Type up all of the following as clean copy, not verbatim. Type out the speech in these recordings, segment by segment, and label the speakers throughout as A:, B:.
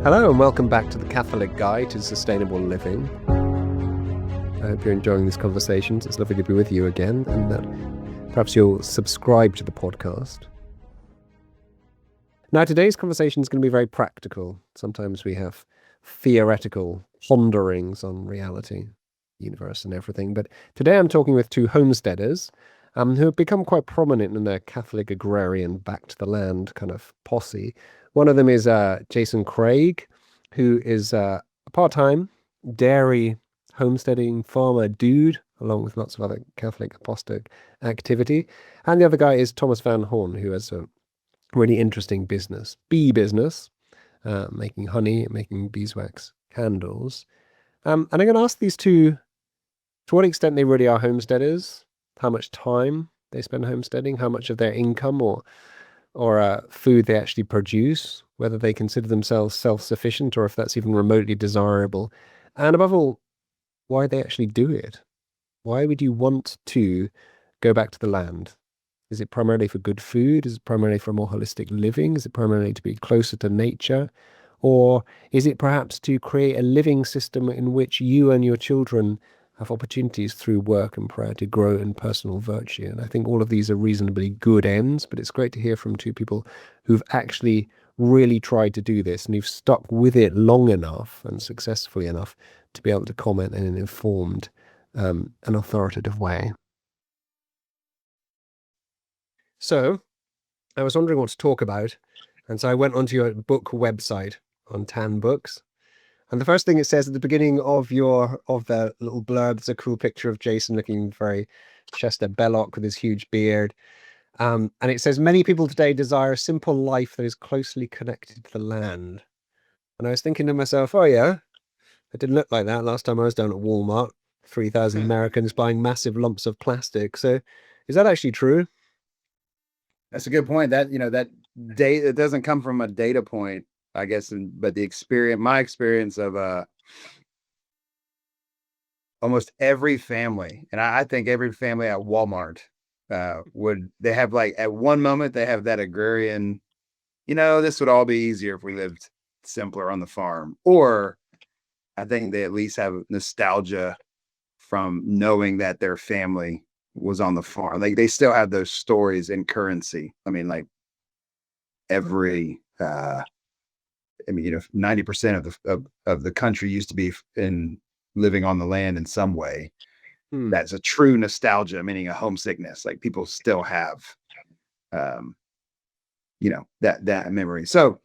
A: Hello and welcome back to the Catholic Guide to Sustainable Living. I hope you're enjoying these conversations. It's lovely to be with you again, and that perhaps you'll subscribe to the podcast. Now, today's conversation is going to be very practical. Sometimes we have theoretical ponderings on reality, universe and everything, but today I'm talking with two homesteaders who have become quite prominent in their Catholic agrarian back to the land kind of posse. One of them is Jason Craig, who is a part-time dairy homesteading farmer dude, along with lots of other Catholic apostolic activity. And the other guy is Thomas Van Horn, who has a really interesting business, bee business, making honey, making beeswax candles. And I'm going to ask these two to what extent they really are homesteaders, how much time they spend homesteading, how much of their income or food they actually produce, whether they consider themselves self-sufficient or if that's even remotely desirable. And above all, why they actually do it. Why would you want to go back to the land? Is it primarily for good food? Is it primarily for more holistic living? Is it primarily to be closer to nature? Or is it perhaps to create a living system in which you and your children have opportunities through work and prayer to grow in personal virtue? And I think all of these are reasonably good ends, but it's great to hear from two people who've actually really tried to do this and who've stuck with it long enough and successfully enough to be able to comment in an informed and authoritative way. So I was wondering what to talk about, and so I went onto your book website on Tan Books. And the first thing it says at the beginning of the little blurb, there's a cool picture of Jason looking very Chester Belloc with his huge beard. And it says, many people today desire a simple life that is closely connected to the land. And I was thinking to myself, oh yeah, it didn't look like that last time I was down at Walmart. 3,000 Americans buying massive lumps of plastic. So is that actually true?
B: That's a good point. That data, it doesn't come from a data point, I guess, but my experience of almost every family, and I think every family at Walmart they have, like, at one moment they have that agrarian, this would all be easier if we lived simpler on the farm, or I think they at least have nostalgia from knowing that their family was on the farm. Like, they still have those stories in currency. I mean, like, every 90% of the country used to be living on the land in some way. That's a true nostalgia, meaning a homesickness. Like, people still have that memory. So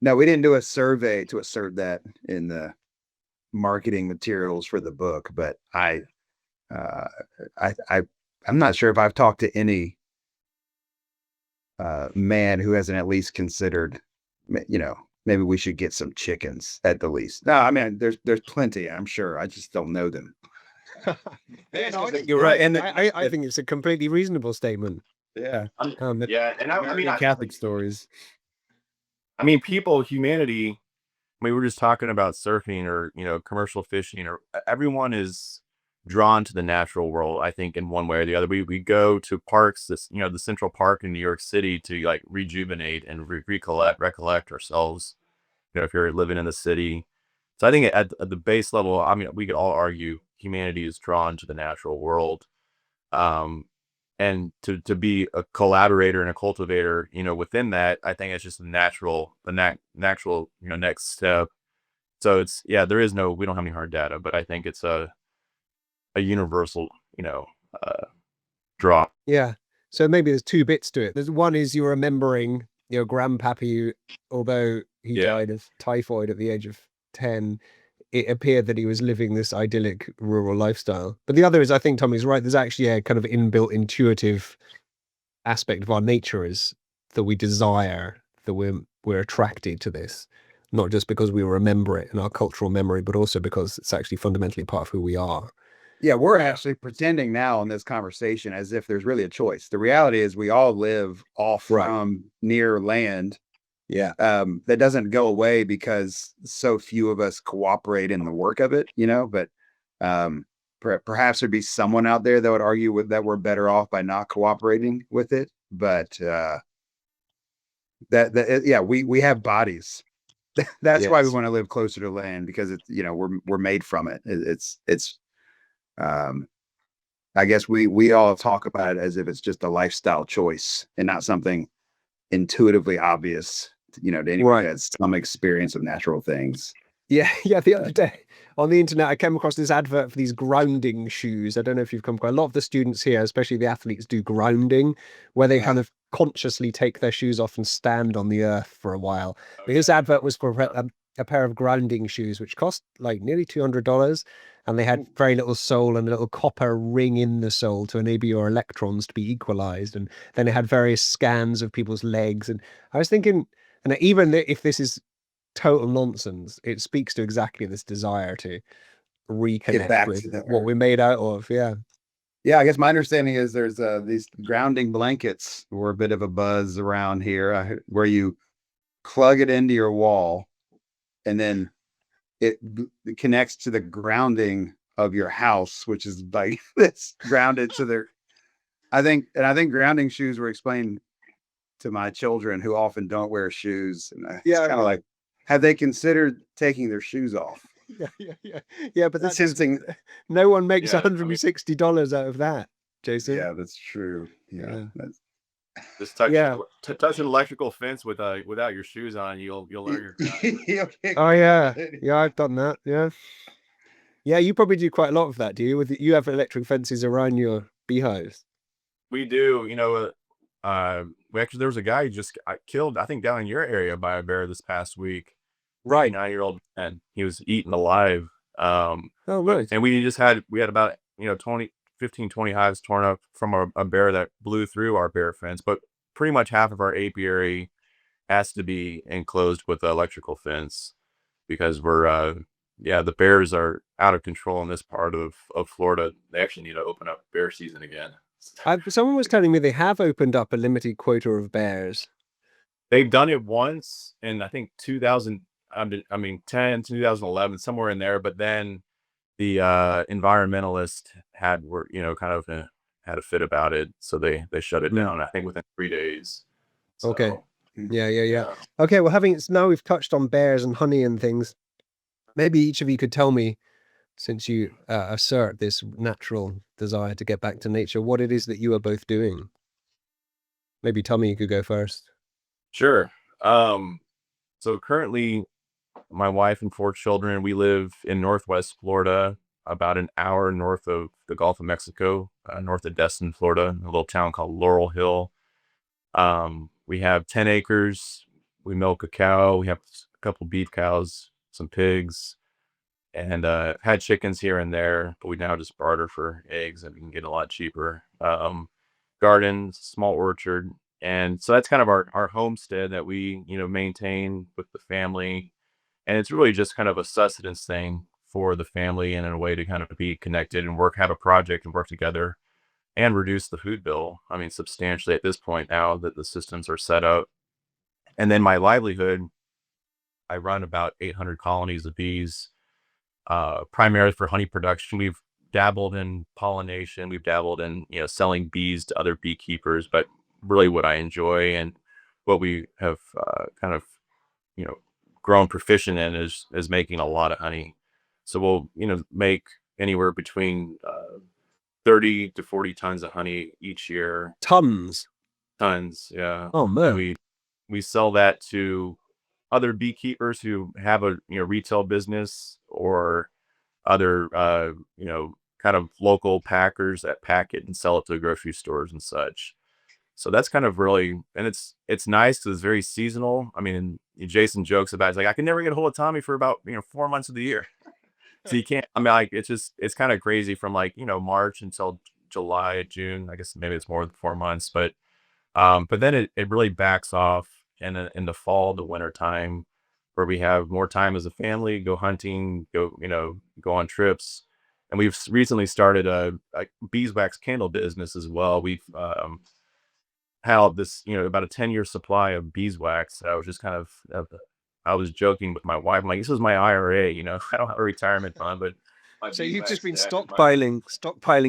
B: no, we didn't do a survey to assert that in the marketing materials for the book, but I'm not sure if I've talked to any man who hasn't at least considered, maybe we should get some chickens at the least. No, I mean, there's plenty, I'm sure. I just don't know them.
A: You're right. And I think it's a completely reasonable statement.
B: Yeah.
C: Yeah. And I mean,
D: Catholic stories.
C: I mean, humanity, we were just talking about surfing or, commercial fishing, or everyone is drawn to the natural world, I think, in one way or the other. We go to parks, the Central Park in New York City, to like rejuvenate and recollect ourselves, if you're living in the city. So I think at the base level, I mean, we could all argue humanity is drawn to the natural world. And to be a collaborator and a cultivator, within that, I think it's just the natural, next step. So there is we don't have any hard data, but I think it's a universal, draw.
A: Yeah. So maybe there's two bits to it. There's one is you're remembering your grandpappy, although he died of typhoid at the age of 10, it appeared that he was living this idyllic rural lifestyle. But the other is, I think Tommy's right, there's actually a kind of inbuilt intuitive aspect of our nature is that we desire, that we're attracted to this, not just because we remember it in our cultural memory, but also because it's actually fundamentally part of who we are.
B: Yeah, we're actually pretending now in this conversation as if there's really a choice. The reality is we all live off from near land.
A: Yeah.
B: That doesn't go away because so few of us cooperate in the work of it, but perhaps there'd be someone out there that would argue that we're better off by not cooperating with it. But we have bodies That's why we
C: Yes.
B: want to live closer to land, because it's, we're made from it. It's um I guess we all talk about it as if it's just a lifestyle choice and not something intuitively obvious, to anybody
A: Right.
B: who has some experience of natural things.
A: Yeah, yeah. The other day on the internet, I came across this advert for these grounding shoes. I don't know if you've come across. A lot of the students here, especially the athletes, do grounding, where they kind of consciously take their shoes off and stand on the earth for a while. But this advert was for a pair of grounding shoes, which cost like nearly $200, and they had very little sole and a little copper ring in the sole to enable your electrons to be equalized. And then it had various scans of people's legs. And I was thinking, and even if this is total nonsense, it speaks to exactly this desire to
B: Get
A: reconnect
B: back
A: with
B: to the
A: what
B: earth.
A: we're made out of. Yeah.
B: Yeah, I guess my understanding is there's these grounding blankets were a bit of a buzz around here, where you plug it into your wall, and then it connects to the grounding of your house, which is like it's grounded to their. I think grounding shoes were explained to my children, who often don't wear shoes, and it's
A: Yeah.
B: kind of like, have they considered taking their shoes off?
A: Yeah. But
B: That's
A: that's
B: interesting.
A: no one makes
C: Yeah, I mean,
A: $160 out of that, Jason.
B: Yeah, that's true. Yeah,
A: Yeah.
B: that's
C: just
A: Yeah.
C: touch an electrical fence with without your shoes on, you'll learn your grounding.
B: You'll get
A: Oh yeah.
B: grounded.
A: Yeah, I've done that. Yeah. Yeah, you probably do quite a lot of that, do you? You have electric fences around your beehives.
C: We do, we actually there was a guy who just got killed, I think down in your area by a bear this past week.
A: Right.
C: 9-year-old man. He was eaten alive.
A: Oh, right.
C: And we had about 15-20 hives torn up from a bear that blew through our bear fence, but pretty much half of our apiary has to be enclosed with an electrical fence because the bears are out of control in this part of Florida. They actually need to open up bear season again.
A: Someone was telling me they have opened up a limited quota of bears.
C: They've done it once in, I think, 10, 2011, somewhere in there, but then the environmentalist had had a fit about it, so they shut it down, I think, within 3 days.
A: Okay.
C: So,
A: Yeah.
C: yeah.
A: Okay, well, now we've touched on bears and honey and things, maybe each of you could tell me, since you assert this natural desire to get back to nature, what it is that you are both doing. Maybe Tommy, you could go first.
C: Sure. So currently, my wife and 4 children, we live in Northwest Florida, about an hour north of the Gulf of Mexico, north of Destin, Florida, a little town called Laurel Hill. We have 10 acres. We milk a cow. We have a couple beef cows, some pigs, and had chickens here and there, but we now just barter for eggs and we can get a lot cheaper. Garden, small orchard. And so that's kind of our homestead that we, maintain with the family. And it's really just kind of a sustenance thing for the family and in a way to kind of be connected and have a project and work together and reduce the food bill. I mean, substantially at this point now that the systems are set up. And then my livelihood, I run about 800 colonies of bees, primarily for honey production. We've dabbled in pollination. We've dabbled in, selling bees to other beekeepers, but really what I enjoy and what we have kind of, you know, grown proficient in is making a lot of honey. So we'll, make anywhere between 30 to 40 tons of honey each year.
A: Tons.
C: Tons, yeah.
A: Oh, man.
C: And we sell that to other beekeepers who have a retail business or other kind of local packers that pack it and sell it to grocery stores and such. So that's kind of really, and it's nice because it's very seasonal. I mean, Jason jokes about it's like I can never get a hold of Tommy for about 4 months of the year. So you can't. I mean, like it's kind of crazy from March until July, June. I guess maybe it's more than 4 months, but then it really backs off in the fall, the winter time, where we have more time as a family, go hunting, go on trips. And we've recently started a beeswax candle business as well. We've had this, about a 10-year supply of beeswax. I was just I was joking with my wife. I'm like, this is my IRA, I don't have a retirement fund, but
A: So you've just been stockpiling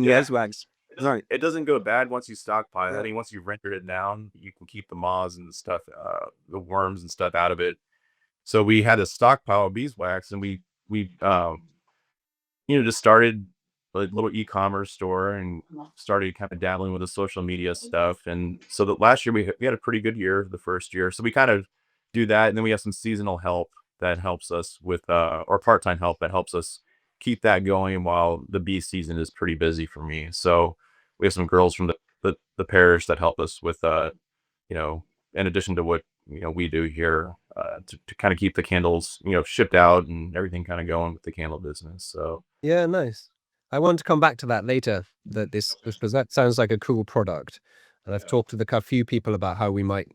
C: Yeah.
A: beeswax. Right.
C: It doesn't go bad once you stockpile.
A: Yeah.
C: I mean, once you've rendered it down, you can keep the moths and stuff, the worms and stuff out of it. So we had a stockpile of beeswax, and we just started a little e-commerce store and started kind of dabbling with the social media stuff. And so that last year we had a pretty good year, the first year. So we kind of do that, and then we have some seasonal help that helps us with, or part-time help that helps us keep that going while the bee season is pretty busy for me. So we have some girls from the parish that help us with, in addition to what we do here, to kind of keep the candles shipped out and everything kind of going with the candle business. So
A: Yeah, nice. I want to come back to that later, that this because that sounds like a cool product. And I've talked to a few people about how we might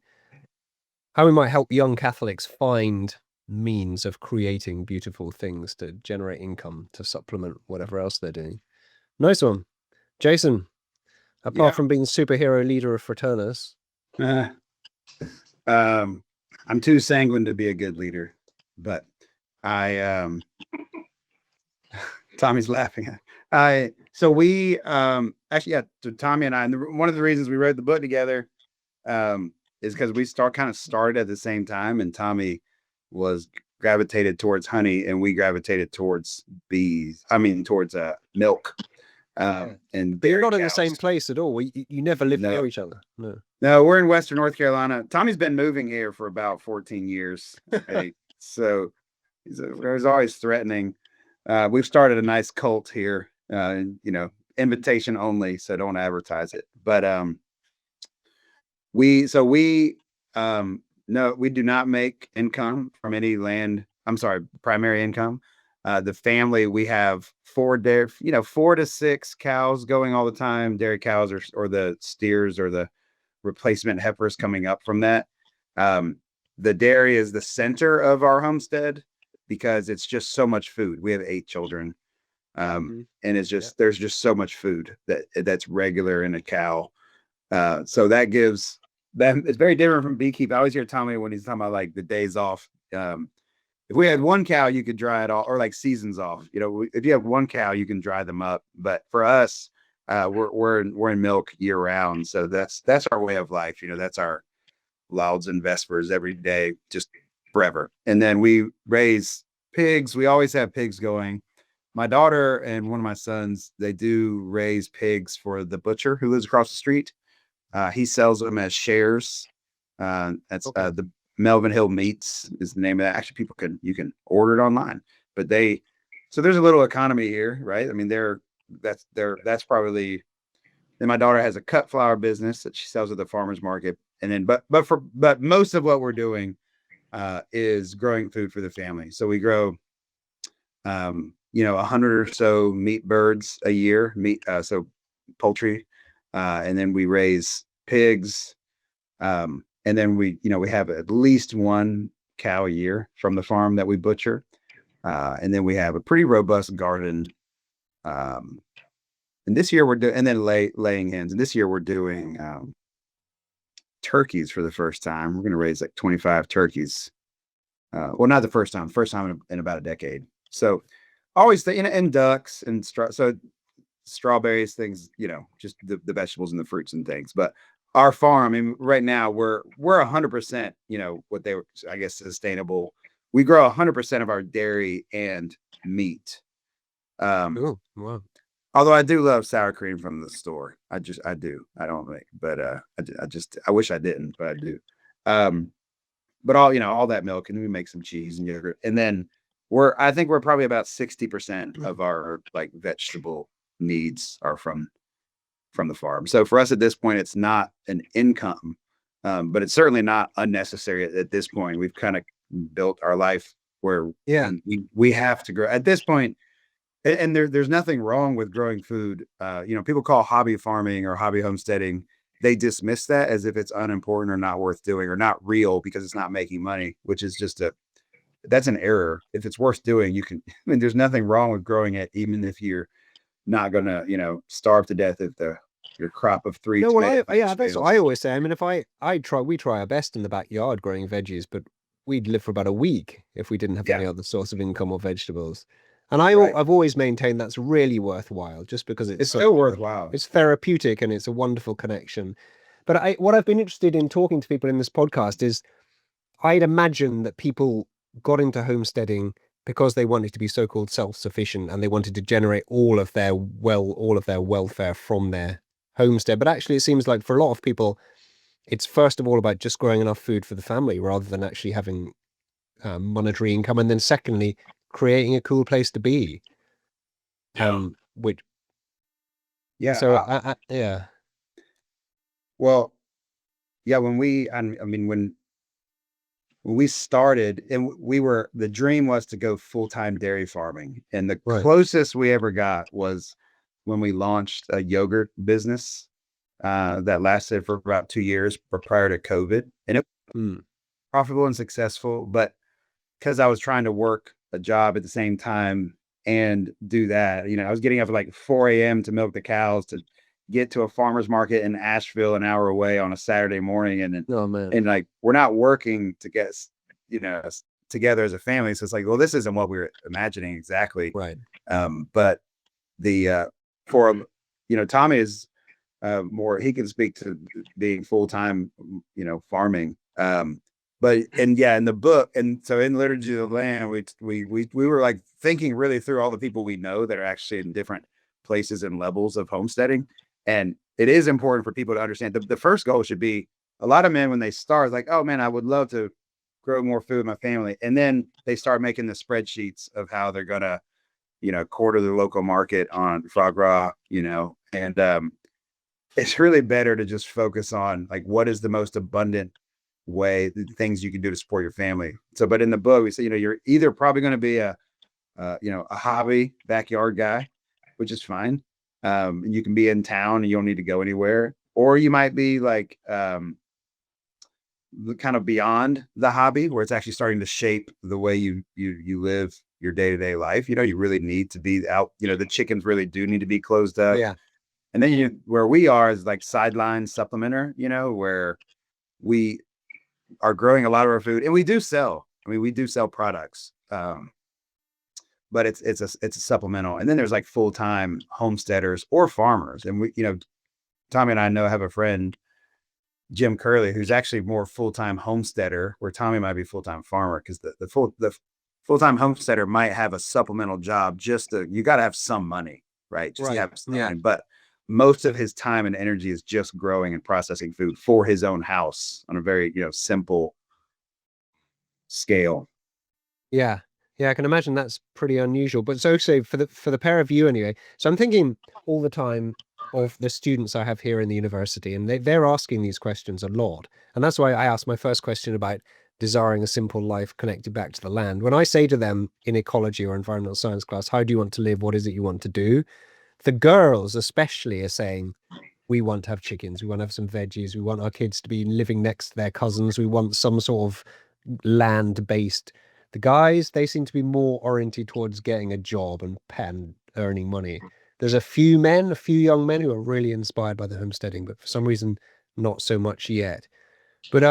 A: help young Catholics find means of creating beautiful things to generate income to supplement whatever else they're doing. Nice one. Jason, apart from being superhero leader of Fraternus,
B: I'm too sanguine to be a good leader, but Tommy's laughing. So we actually, so Tommy and I, and one of the reasons we wrote the book together is because we started at the same time, and Tommy was gravitated towards honey, and we gravitated towards towards milk. And
A: but you're not in the same place at all. You never lived near each other.
B: No, we're in Western North Carolina. Tommy's been moving here for about 14 years. Right? So he's always threatening. We've started a nice cult here, invitation only, so don't advertise it. But we do not make income from any land. I'm sorry, primary income. The family, we have 4 to 6 cows going all the time, dairy cows or the steers or the replacement heifers coming up from that. The dairy is the center of our homestead because it's just so much food. We have 8 children. And it's just, there's just so much food that's regular in a cow. So that gives them, it's very different from beekeeping. I always hear Tommy when he's talking about like the days off. If we had 1 cow, you could dry it all, or like seasons off. If you have 1 cow, you can dry them up. But for us, we're in milk year round. So that's our way of life. That's our Louds and Vespers every day, just forever. And then we raise pigs. We always have pigs going. My daughter and one of my sons, they do raise pigs for the butcher who lives across the street. He sells them as shares. That's the Melvin Hill Meats is the name of that. Actually, you can order it online, but so there's a little economy here, right? I mean, that's probably. Then my daughter has a cut flower business that she sells at the farmer's market, and then but most of what we're doing is growing food for the family. So we grow 100 or so meat birds a year, so poultry, and then we raise pigs, and then we have at least 1 cow a year from the farm that we butcher, and then we have a pretty robust garden. And this year we're doing, and then laying hens. And this year we're doing turkeys for the first time. We're going to raise like 25 turkeys. Well, not the first time in about a decade. So always and ducks and strawberries, things, just the vegetables and the fruits and things. But our farm, I mean, right now we're 100%, what they were, I guess, sustainable. We grow 100% of our dairy and meat.
A: Oh, wow.
B: Although I do love sour cream from the store. I do. I don't make, but I wish I didn't, but I do. But all that milk, and we make some cheese and yogurt. And then I think we're probably about 60% of our like vegetable needs are from the farm. So for us at this point, it's not an income, but it's certainly not unnecessary at this point. We've kind of built our life where we have to grow at this point. And there's nothing wrong with growing food. People call hobby farming or hobby homesteading. They dismiss that as if it's unimportant or not worth doing or not real because it's not making money, which is just that's an error. If it's worth doing, you can, there's nothing wrong with growing it, even if you're not going to, starve to death if your crop of 3.
A: No, well, that's what I always say. I mean, if we try our best in the backyard growing veggies, but we'd live for about a week if we didn't have any other source of income or vegetables. And I've always maintained that's really worthwhile, just because it's
B: so worthwhile.
A: It's therapeutic and it's a wonderful connection. But what I've been interested in talking to people in this podcast is, I'd imagine that people got into homesteading because they wanted to be so-called self-sufficient and they wanted to generate all of their welfare from their homestead. But actually, it seems like for a lot of people, it's first of all about just growing enough food for the family rather than actually having monetary income, and then secondly, creating a cool place to be. Which
B: Yeah.
A: so yeah.
B: Well, yeah. When we started, and the dream was to go full-time dairy farming, and the
A: Right.
B: closest we ever got was when we launched a yogurt business that lasted for about 2 years prior to COVID, and it was profitable and successful. But because I was trying to work a job at the same time and do that, I was getting up at like 4 a.m. to milk the cows, to get to a farmer's market in Asheville, an hour away, on a Saturday morning. And
A: Oh man.
B: and like, we're not working to get, together as a family. So it's like, well, this isn't what we were imagining exactly.
A: Right.
B: But the, for, Tommy is more, he can speak to being full-time, farming. But in the book, and so in Liturgy of the Land, we were like thinking really through all the people we know that are actually in different places and levels of homesteading. And it is important for people to understand the first goal should be, a lot of men, when they start, like, oh man, I would love to grow more food in my family. And then they start making the spreadsheets of how they're gonna, quarter the local market on foie gras, and it's really better to just focus on, like, what is the most abundant way, the things you can do to support your family. So, but in the book, we say, you're either probably going to be a hobby backyard guy, which is fine. You can be in town and you don't need to go anywhere, or you might be like, kind of beyond the hobby, where it's actually starting to shape the way you live your day-to-day life. You really need to be out, the chickens really do need to be closed up.
A: Yeah.
B: And then where we are is like sideline supplementer, where we are growing a lot of our food, and we do sell. We do sell products, but it's a supplemental. And then there's like full-time homesteaders or farmers. And we, Tommy and I have a friend, Jim Curley, who's actually more full-time homesteader, where Tommy might be full-time farmer, because the full-time homesteader might have a supplemental job. You got to have some money, right? Just
A: Right.
B: to have some
A: Yeah.
B: money. But most of his time and energy is just growing and processing food for his own house on a very, simple scale.
A: Yeah. Yeah, I can imagine that's pretty unusual. But so for the pair of you anyway. So I'm thinking all the time of the students I have here in the university, and they're asking these questions a lot. And that's why I asked my first question about desiring a simple life connected back to the land. When I say to them in ecology or environmental science class, how do you want to live? What is it you want to do? The girls especially are saying, we want to have chickens, we want to have some veggies, we want our kids to be living next to their cousins, we want some sort of land-based. The guys, they seem to be more oriented towards getting a job and earning money. There's a few young men who are really inspired by the homesteading, but for some reason, not so much yet. But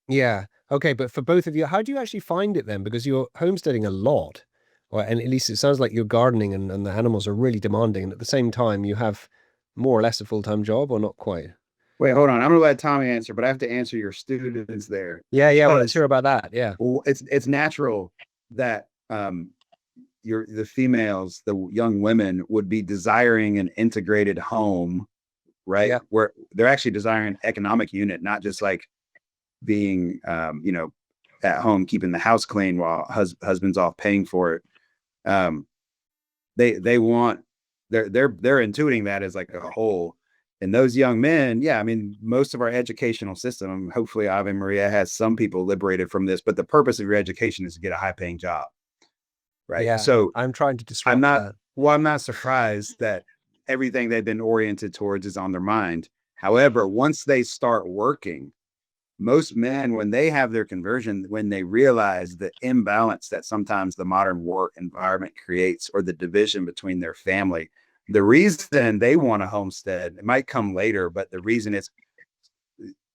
A: yeah, okay. But for both of you, how do you actually find it then? Because you're homesteading a lot, and at least it sounds like you're gardening and the animals are really demanding. And at the same time, you have more or less a full-time job, or not quite?
B: Wait, hold on. I'm going to let Tommy answer, but I have to answer your students there.
A: Yeah. Well, let's hear about that. Yeah.
B: Well, it's natural that the females, the young women, would be desiring an integrated home, right?
A: Yeah.
B: Where they're actually desiring an economic unit, not just like being, at home keeping the house clean while husband's off paying for it. They want, they're intuiting that as like a whole. And those young men, most of our educational system, hopefully Ave Maria has some people liberated from this, but the purpose of your education is to get a high-paying job, right?
A: Yeah.
B: So
A: I'm trying to disrupt that.
B: I'm not surprised that everything they've been oriented towards is on their mind. However, once they start working, most men, when they have their conversion, when they realize the imbalance that sometimes the modern work environment creates, or the division between their family, the reason they want a homestead, it might come later, but the reason is,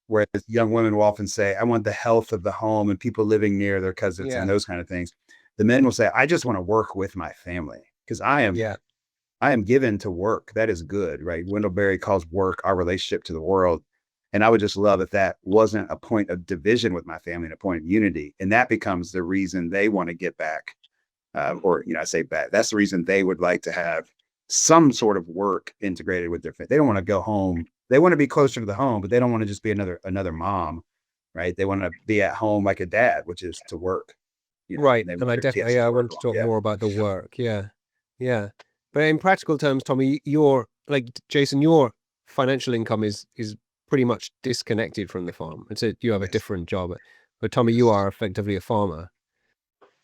B: whereas young women will often say, I want the health of the home and people living near their cousins and those kind of things. The men will say, I just want to work with my family, because I am given to work. That is good, right? Wendell Berry calls work our relationship to the world. And I would just love if that wasn't a point of division with my family and a point of unity. And that becomes the reason they want to get back. Or, I say back. That's the reason they would like to have some sort of work integrated with their family. They don't want to go home. They want to be closer to the home, but they don't want to just be another mom, right? They want to be at home like a dad, which is to work.
A: Right.
B: They
A: And
B: want
A: I
B: their kids
A: definitely,
B: to
A: I
B: work
A: want to
B: along.
A: talk more about the work. Yeah. Yeah. But in practical terms, Tommy, your, like Jason, your financial income is pretty much disconnected from the farm. You have a
B: Yes.
A: different job, but Tommy, you are effectively a farmer.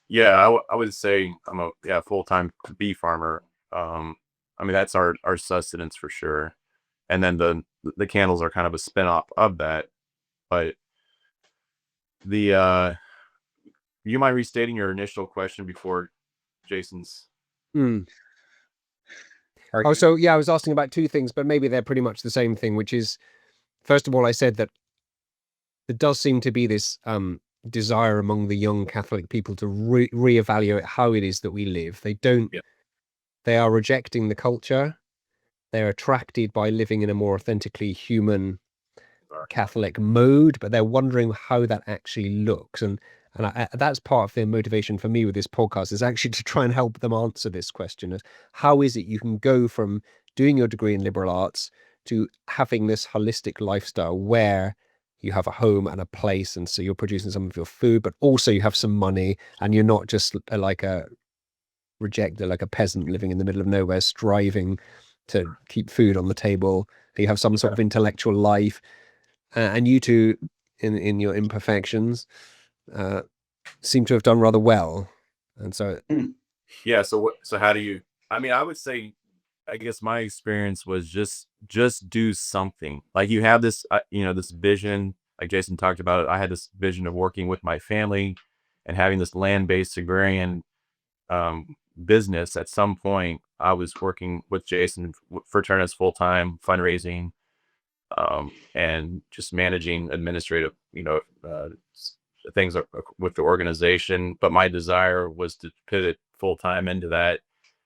C: Yeah, I would say I'm a full-time bee farmer. I mean, that's our sustenance for sure. And then the candles are kind of a spin-off of that. But the you mind restating your initial question before Jason's?
A: Hmm.
B: Are
A: Oh,
B: you-
A: so yeah, I was asking about two things, but maybe they're pretty much the same thing, which is, first of all, I said that there does seem to be this desire among the young Catholic people to reevaluate how it is that we live.
C: Yeah.
A: They are rejecting the culture. They're attracted by living in a more authentically human Catholic mode, but they're wondering how that actually looks. And that's part of the motivation for me with this podcast, is actually to try and help them answer this question of how is it you can go from doing your degree in liberal arts to having this holistic lifestyle where you have a home and a place, and so you're producing some of your food, but also you have some money, and you're not just like a rejected, like a peasant living in the middle of nowhere, striving to keep food on the table. You have some sort of intellectual life, and you two, in your imperfections, seem to have done rather well. And so,
C: Yeah, so how do you, I mean, I would say, I guess my experience was just do something. Like you have this this vision, like Jason talked about. I had this vision of working with my family and having this land-based agrarian business. At some point I was working with Jason for Turnus full time, fundraising, and just managing administrative, things with the organization. But my desire was to pivot full time into that.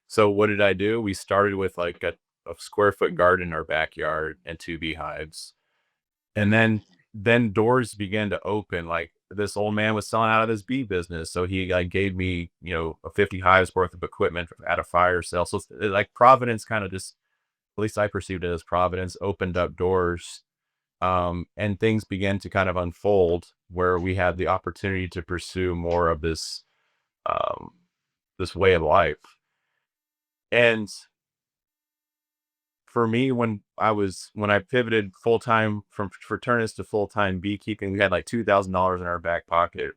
C: So what did I do? We started with like a square foot garden in our backyard and 2 beehives, and then doors began to open. Like this old man was selling out of his bee business, so he like gave me a 50 hives worth of equipment at a fire sale. So like Providence kind of just, at least I perceived it as Providence, opened up doors, and things began to kind of unfold where we had the opportunity to pursue more of um, this way of life. And for me, when I pivoted full time from fraternist to full time beekeeping, we had like $2,000 in our back pocket.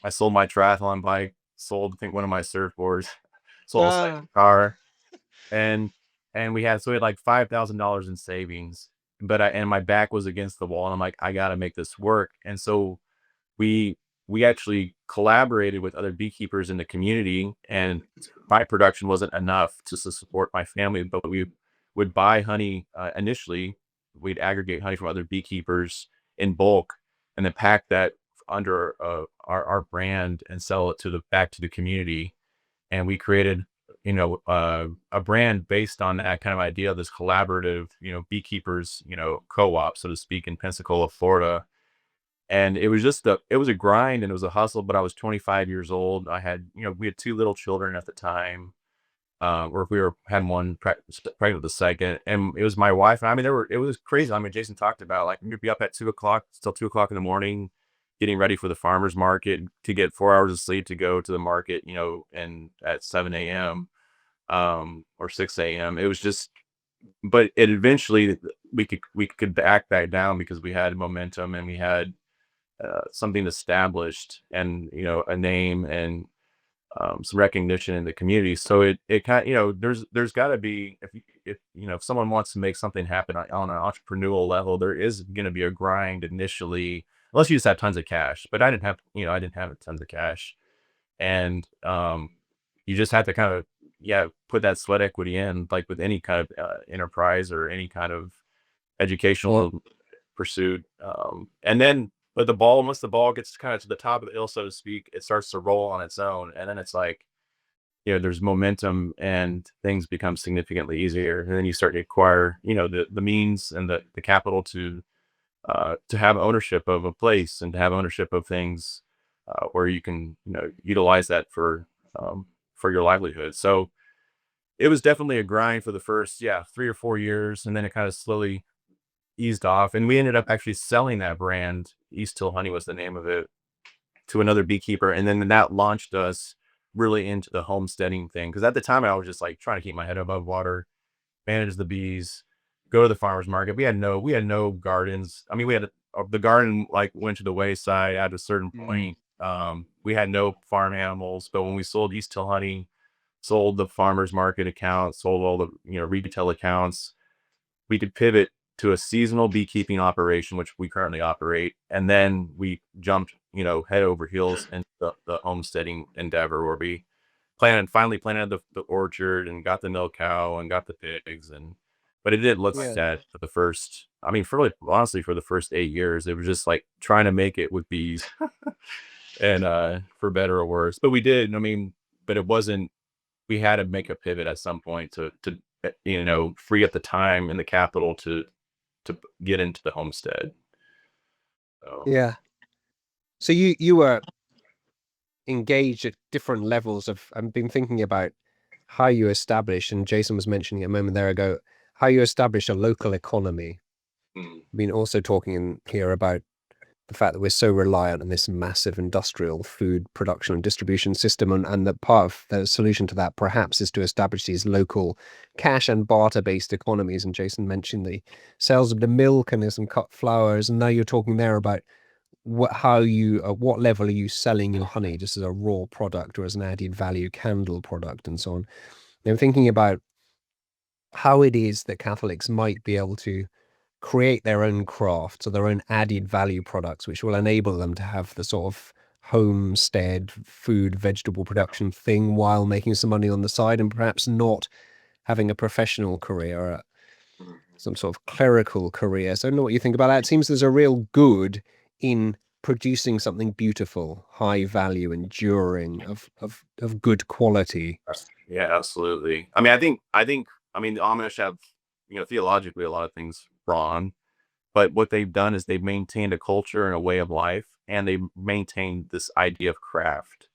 C: I sold my triathlon bike, sold I think one of my surfboards, sold a second car, and we had like $5,000 in savings. But my back was against the wall, and I'm like, I got to make this work. And so we we actually collaborated with other beekeepers in the community, and my production wasn't enough to support my family, but we would buy honey. Initially we'd aggregate honey from other beekeepers in bulk, and then pack that under our brand and sell it back to the community. And we created a brand based on that kind of idea of this collaborative beekeepers co-op, so to speak, in Pensacola, Florida. And it was just it was a grind and it was a hustle, but I was 25 years old. We had two little children at the time, or if we had one pregnant with the second, and it was my wife. And I mean, it was crazy. I mean, Jason talked about like we'd be up at 2 o'clock, still 2 o'clock in the morning, getting ready for the farmer's market to get 4 hours of sleep to go to the market, and at 7 a.m. Or 6 a.m. It was just, but it eventually we could back that down because we had momentum and we had something established, and a name, and some recognition in the community. So it kind of, there's got to be, if someone wants to make something happen on an entrepreneurial level, there is going to be a grind initially, unless you just have tons of cash. But I didn't have tons of cash, and you just have to kind of, put that sweat equity in, like with any kind of enterprise or any kind of educational pursuit. And then, but once the ball gets kind of to the top of the hill, so to speak, it starts to roll on its own. And then it's like, there's momentum and things become significantly easier. And then you start to acquire, the means and the capital to to have ownership of a place and to have ownership of things where you can, utilize that for your livelihood. So it was definitely a grind for the first, 3 or 4 years, and then it kind of slowly eased off. And we ended up actually selling that brand. East Hill Honey was the name of it, to another beekeeper, and then that launched us really into the homesteading thing. Because at the time, I was just like trying to keep my head above water, manage the bees, go to the farmers market. We had no gardens. I mean, we had the garden like went to the wayside at a certain
B: Mm.
C: point. We had no farm animals, but when we sold East Hill Honey, sold the farmers market account, sold all the retail accounts, we could pivot to a seasonal beekeeping operation, which we currently operate, and then we jumped, head over heels into the homesteading endeavor where we finally planted the orchard and got the milk cow and got the pigs. And but it did look like
A: Yeah.
C: that for the first, I mean, for, like, honestly, for the first 8 years, it was just like trying to make it with bees. And for better or worse, but we did. I mean, but it wasn't, we had to make a pivot at some point to free up the time and the capital to get into the homestead. So,
A: Yeah. So you were engaged at different levels of. I've been thinking about how you establish, and Jason was mentioning it a moment there ago, how you establish a local economy.
C: mm,
A: I've been also talking in here about the fact that we're so reliant on this massive industrial food production and distribution system, and that part of the solution to that perhaps is to establish these local cash and barter-based economies. And Jason mentioned the sales of the milk and there's some cut flowers, and now you're talking there about what level are you selling your honey, just as a raw product or as an added value candle product and so on. And I'm thinking about how it is that Catholics might be able to create their own crafts or their own added value products, which will enable them to have the sort of homestead food, vegetable production thing while making some money on the side, and perhaps not having a professional career or some sort of clerical career. So I don't know what you think about that. It seems there's a real good in producing something beautiful, high value, enduring, of good quality.
C: yeah, absolutely. I mean, I think the Amish have, theologically a lot of things wrong, but what they've done is they've maintained a culture and a way of life, and they maintained this idea of craft.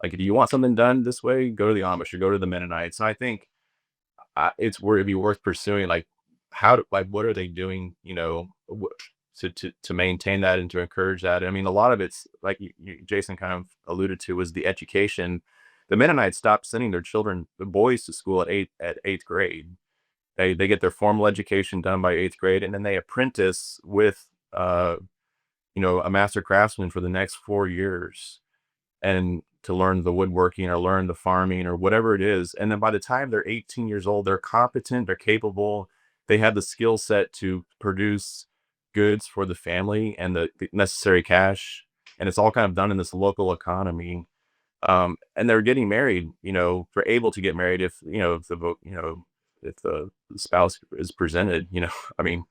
C: Like, if you want something done this way, go to the Amish or go to the Mennonites. And I think it'd be worth pursuing, like, what are they doing, to maintain that and to encourage that. I mean, a lot of it's like Jason kind of alluded to, was the education. The Mennonites stopped sending the boys to school at eighth grade. They get their formal education done by eighth grade, and then they apprentice with a master craftsman for the next 4 years, and to learn the woodworking or learn the farming or whatever it is. And then by the time they're 18 years old, they're competent, they're capable, they have the skill set to produce goods for the family and the necessary cash. And it's all kind of done in this local economy. And they're getting married, they're able to get married if the spouse is presented, I mean,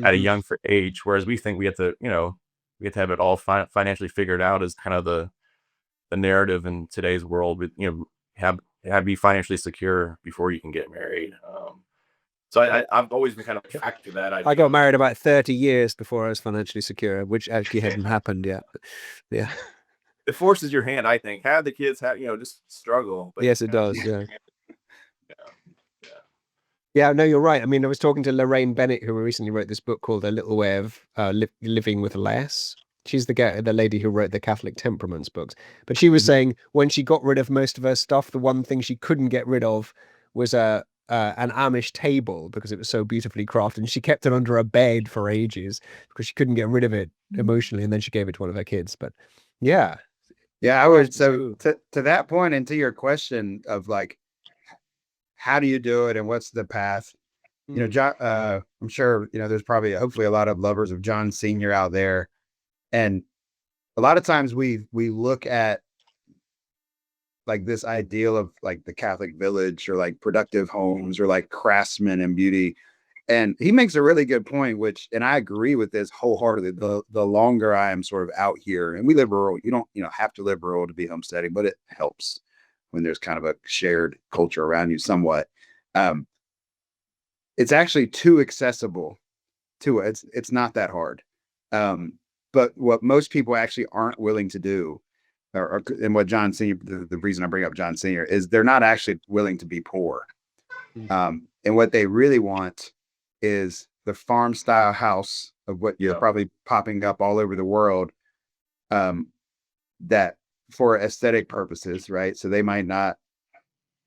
C: at a
B: Mhm.
C: young age, whereas we think we have to have it all financially figured out as kind of the narrative in today's world. With have be financially secure before you can get married. So I've always been kind of attracted to that
A: I
C: idea.
A: got married about 30 years before I was financially secure, which actually hadn't happened yet. Yeah.
C: It forces your hand, I think. Have the kids have just struggle, but
A: Yes, it does. Yeah.
C: yeah, yeah.
A: Yeah, no, you're right. I mean, I was talking to Lorraine Bennett, who recently wrote this book called A Little Way of Living with Less. She's the lady who wrote the Catholic Temperaments books. But she was
C: Mhm.
A: saying when she got rid of most of her stuff, the one thing she couldn't get rid of was an Amish table because it was so beautifully crafted. And she kept it under a bed for ages because she couldn't get rid of it emotionally. And then she gave it to one of her kids. But yeah,
B: Yeah, I would.
A: craft is
B: So
A: good.
B: to that point, and to your question of like, how do you do it, and what's the path?
A: Mm.
B: John. I'm sure there's probably hopefully a lot of lovers of John Senior out there, and a lot of times we look at like this ideal of like the Catholic village or like productive homes or like craftsmen and beauty. And he makes a really good point, which, and I agree with this wholeheartedly. The longer I am sort of out here, and we live rural, you don't have to live rural to be homesteading, but it helps when there's kind of a shared culture around you somewhat. Um, it's actually too accessible to it. It's not that hard. But what most people actually aren't willing to do, and what John Senior, the reason I bring up John Senior is they're not actually willing to be poor. And what they really want is the farm style house of what you're probably popping up all over the world, that for aesthetic purposes, right? So they want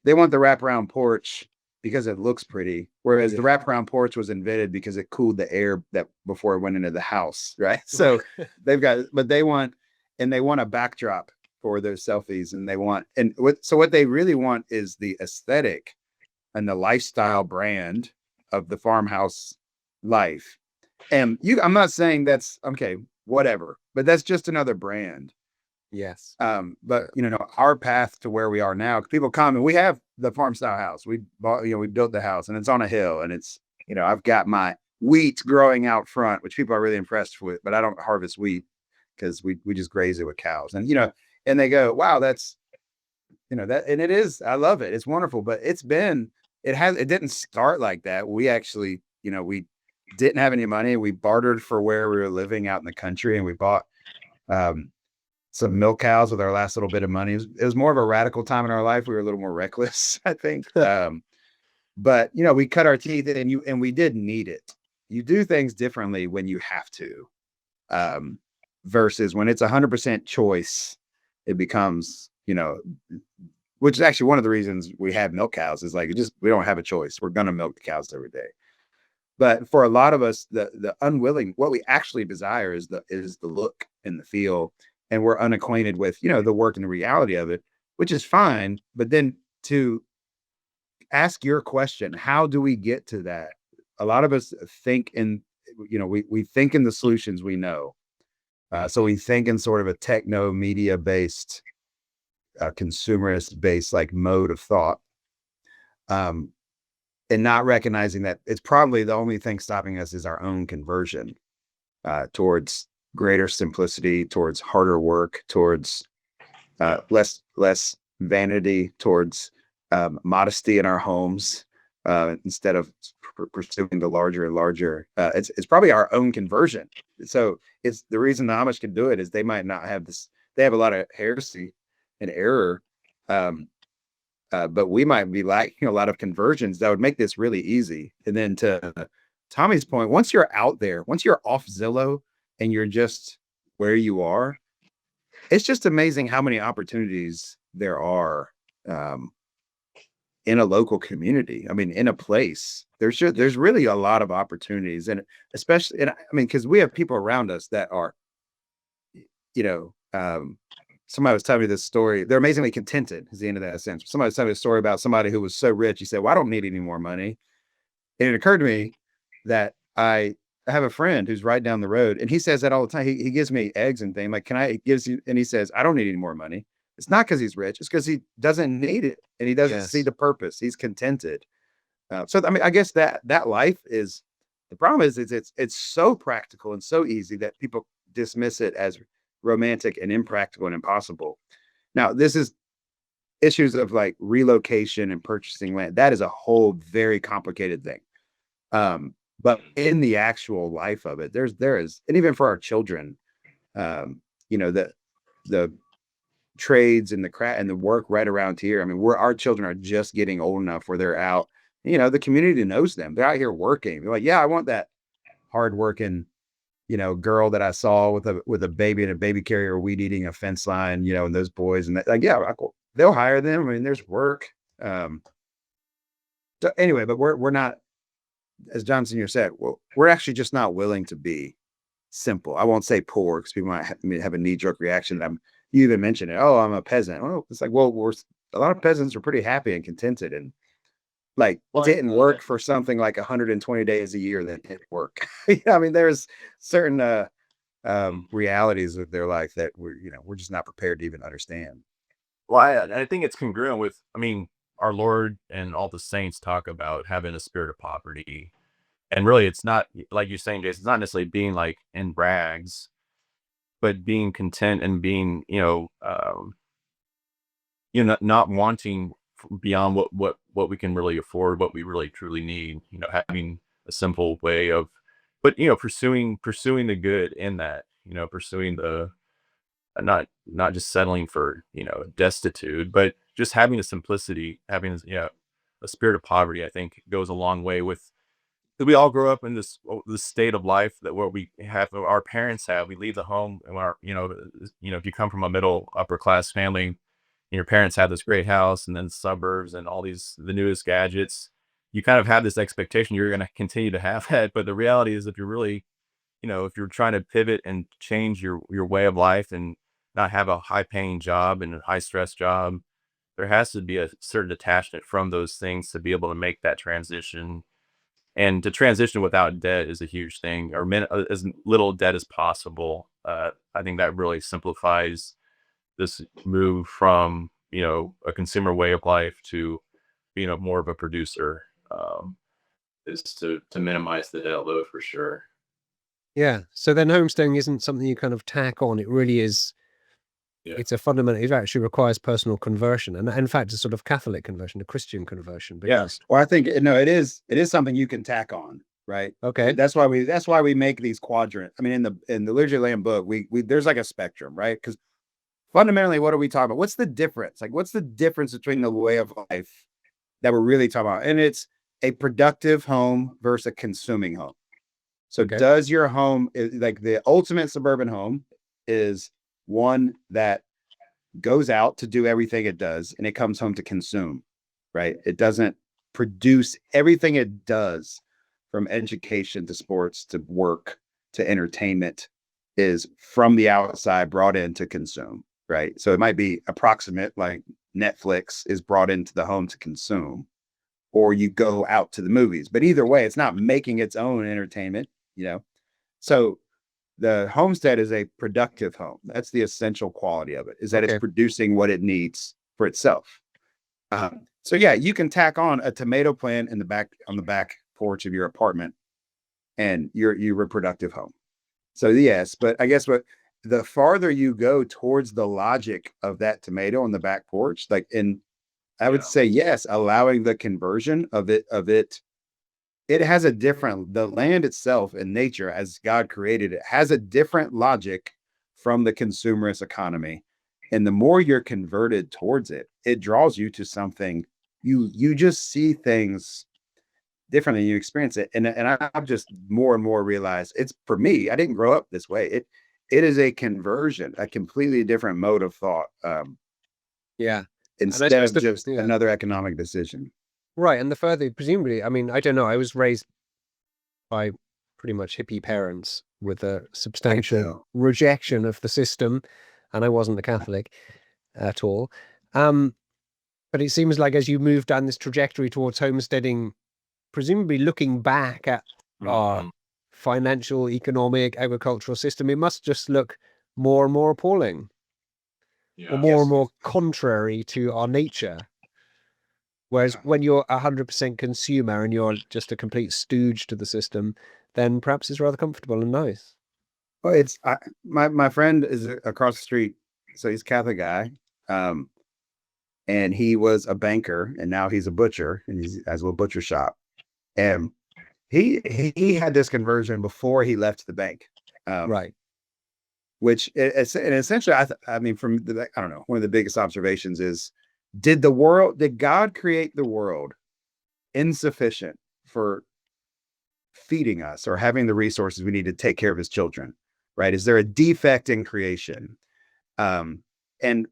B: the wraparound porch because it looks pretty, whereas the wraparound porch was invented because it cooled the air that before it went into the house, right? So they want a backdrop for their selfies, and what they really want is the aesthetic and the lifestyle brand of the farmhouse life. And I'm not saying that's okay, whatever, but that's just another brand.
A: Yes.
B: But our path to where we are now, people come and we have the farm style house. We bought, we built the house and it's on a hill and it's, I've got my wheat growing out front, which people are really impressed with, but I don't harvest wheat because we just graze it with cows. And, and they go, wow, that's, that, and it is, I love it. It's wonderful, but it didn't start like that. We actually, we didn't have any money. We bartered for where we were living out in the country and we bought, some milk cows with our last little bit of money. It was more of a radical time in our life. We were a little more reckless, I think. But we cut our teeth and we did need it. You do things differently when you have to, versus when it's 100% choice, it becomes, which is actually one of the reasons we have milk cows is like, we don't have a choice. We're going to milk the cows every day. But for a lot of us, the unwilling, what we actually desire is the look and the feel. And we're unacquainted with, the work and the reality of it, which is fine. But then to ask your question, how do we get to that? A lot of us think we think in the solutions we know. So we think in sort of a techno media based, consumerist based like mode of thought. And not recognizing that it's probably the only thing stopping us is our own conversion towards greater simplicity, towards harder work, towards less vanity, towards modesty in our homes, instead of pursuing the larger and larger. It's probably our own conversion. So it's the reason the Amish can do it is they might not have this. They have a lot of heresy and error, but we might be lacking a lot of conversions that would make this really easy. And then to Tommy's point, once you're out there, once you're off Zillow and you're just where you are, it's just amazing how many opportunities there are in a local community. I mean, in a place, there's really a lot of opportunities. And especially, and I mean, because we have people around us that are, somebody was telling me this story. They're amazingly contented is the end of that sentence. Somebody was telling me a story about somebody who was so rich. He said, well, I don't need any more money. And it occurred to me that I have a friend who's right down the road and he says that all the time. He gives me eggs and things like, and he says, I don't need any more money. It's not because he's rich. It's because he doesn't need it. And he doesn't see the purpose. He's contented. So, I mean, I guess that life is, the problem is it's so practical and so easy that people dismiss it as romantic and impractical and impossible. Now, this is issues of like relocation and purchasing land. That is a whole very complicated thing. But in the actual life of it, there is, and even for our children, the trades and the craft and the work right around here. I mean, our children are just getting old enough where they're out, the community knows them. They're out here working. They're like, yeah, I want that hardworking, girl that I saw with a baby and a baby carrier, weed eating a fence line, and those boys and that, like, yeah, they'll hire them. I mean, there's work. So anyway, but we're not, as John Senior said, well, we're actually just not willing to be simple. I won't say poor because people might have a knee-jerk reaction. You even mentioned it. Oh, I'm a peasant. Well, it's like, well, a lot of peasants are pretty happy and contented and like didn't work for something like 120 days a year that didn't work. I mean, there's certain realities of their life that we're just not prepared to even understand.
C: Well, I think it's congruent with, I mean, our Lord and all the saints talk about having a spirit of poverty. And really, it's not, like you're saying, Jason, it's not necessarily being like in rags, but being content and being, not wanting beyond what we can really afford, what we really truly need, having a simple way of but pursuing the good in that, pursuing the not just settling for destitute, but just having the simplicity, having a spirit of poverty. I think goes a long way with. We all grow up in this state of life that what we have, our parents have. We leave the home, and if you come from a middle upper class family, and your parents have this great house, and then suburbs, and all the newest gadgets. You kind of have this expectation you're going to continue to have that, but the reality is, if you're really, if you're trying to pivot and change your way of life and not have a high paying job and a high stress job, there has to be a certain detachment from those things to be able to make that transition. And to transition without debt is a huge thing, or as little debt as possible. I think that really simplifies this move from a consumer way of life to more of a producer. Is to minimize the debt load for sure.
A: Yeah. So then homesteading isn't something you kind of tack on. It really is.
C: Yeah.
A: It's a fundamental. It actually requires personal conversion, and in fact, a sort of Catholic conversion, a Christian conversion.
B: Yes. Well, I think no, it is something you can tack on, right?
A: Okay.
B: That's why we make these quadrants. I mean, in the Liturgy Land book, we there's like a spectrum, right? Because fundamentally, what are we talking about? What's the difference? Like, what's the difference between the way of life that we're really talking about? And it's a productive home versus a consuming home. So
A: Okay.
B: does your home, like the ultimate suburban home, is one that goes out to do everything it does and it comes home to consume, right? It doesn't produce everything it does, from education to sports to work to entertainment, is from the outside brought in to consume, right? So it might be approximate, like Netflix is brought into the home to consume, or you go out to the movies. But either way, it's not making its own entertainment, So the homestead is a productive home. That's the essential quality of it, is that
A: Okay.
B: it's producing what it needs for itself. So yeah, you can tack on a tomato plant on the back porch of your apartment, and you're a productive home. So yes, but I guess the farther you go towards the logic of that tomato on the back porch, I would say yes, allowing the conversion of it. It has the land itself and nature, as God created it, has a different logic from the consumerist economy. And the more you're converted towards it, it draws you to something. You just see things differently. You experience it. And I've just more and more realized, it's, for me, I didn't grow up this way. It is a conversion, a completely different mode of thought.
A: Yeah.
B: Instead of just another economic decision.
A: Right. And the further, presumably, I mean, I don't know. I was raised by pretty much hippie parents with a substantial rejection of the system, and I wasn't a Catholic at all. But it seems like as you move down this trajectory towards homesteading, presumably looking back at our financial, economic, agricultural system, it must just look more and more appalling, or more and more contrary to our nature. Whereas when you're 100% consumer and you're just a complete stooge to the system, then perhaps it's rather comfortable and nice.
B: Well, my friend is across the street, so he's a Catholic guy, and he was a banker, and now he's a butcher, and he has a little butcher shop, and he had this conversion before he left the bank,
A: Right.
B: Which and essentially, I mean, I don't know, one of the biggest observations is, did God create the world insufficient for feeding us or having the resources we need to take care of his children, right? Is there a defect in creation? And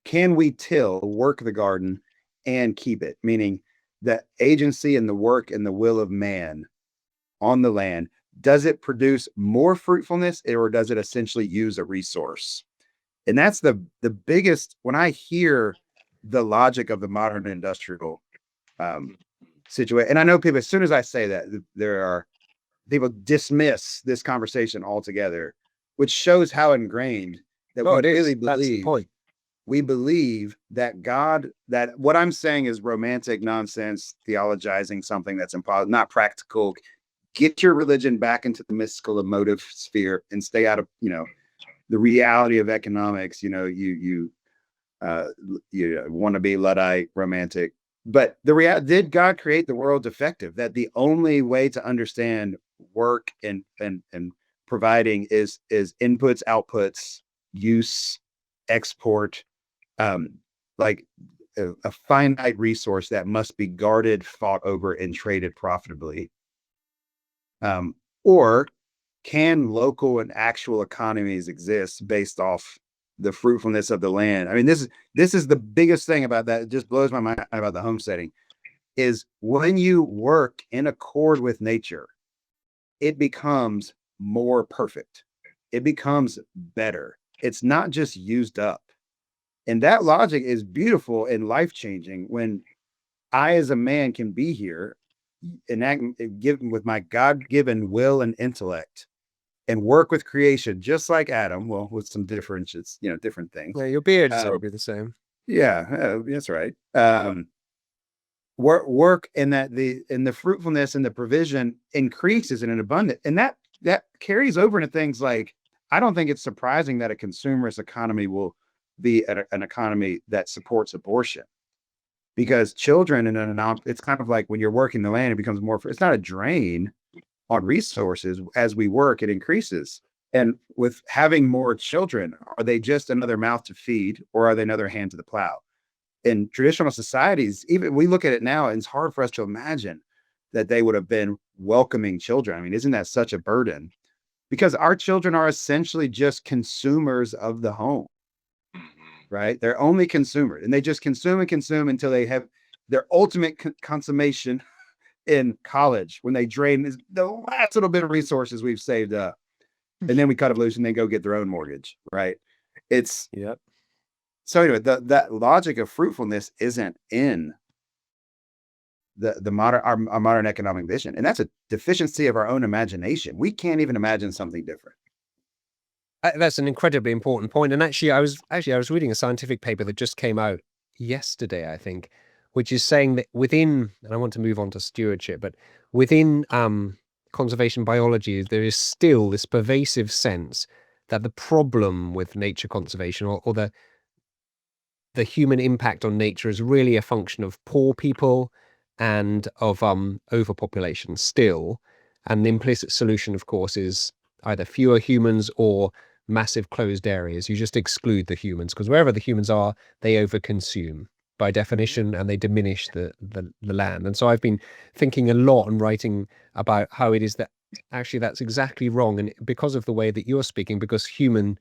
B: can we work the garden and keep it? Meaning the agency and the work and the will of man on the land, does it produce more fruitfulness, or does it essentially use a resource? And that's the biggest, when I hear the logic of the modern industrial situation. And I know people, as soon as I say that, people dismiss this conversation altogether, which shows how ingrained that we really believe.
A: That's the point.
B: We believe that that what I'm saying is romantic nonsense, theologizing something that's impossible, not practical. Get your religion back into the mystical emotive sphere and stay out of, the reality of economics. You want to be Luddite, romantic, but did God create the world defective? That the only way to understand work and providing is inputs, outputs, use, export, like a finite resource that must be guarded, fought over, and traded profitably. Or can local and actual economies exist based off the fruitfulness of the land? I mean, this is the biggest thing about that. It just blows my mind about the homesteading is when you work in accord with nature, it becomes more perfect. It becomes better. It's not just used up. And that logic is beautiful and life-changing when I, as a man, can be here and given with my God-given will and intellect and work with creation, just like Adam, well, with some differences, different things.
A: Yeah, your beard will be the same.
B: Yeah, that's right. Work in the fruitfulness and the provision increases in an abundant, and that carries over into things like, I don't think it's surprising that a consumerist economy will be an economy that supports abortion, because children it's kind of like when you're working the land, it becomes more. It's not a drain on resources. As we work, it increases. And with having more children, are they just another mouth to feed, or are they another hand to the plow? In traditional societies, even we look at it now, and it's hard for us to imagine that they would have been welcoming children. I mean, isn't that such a burden? Because our children are essentially just consumers of the home, right? They're only consumers, and they just consume and consume until they have their ultimate consummation in college, when they drain the last little bit of resources we've saved up, and then we cut it loose and they go get their own mortgage, right?
A: Yep.
B: So anyway, that logic of fruitfulness isn't in the modern our modern economic vision, and that's a deficiency of our own imagination. We can't even imagine something different.
A: That's an incredibly important point. And actually, I was reading a scientific paper that just came out yesterday, I think, which is saying that within, and I want to move on to stewardship, but within conservation biology, there is still this pervasive sense that the problem with nature conservation, or the human impact on nature, is really a function of poor people and of overpopulation still. And the implicit solution, of course, is either fewer humans or massive closed areas. You just exclude the humans, because wherever the humans are, they overconsume by definition, and they diminish the land. And so I've been thinking a lot and writing about how it is that actually that's exactly wrong. And because of the way that you're speaking, because humans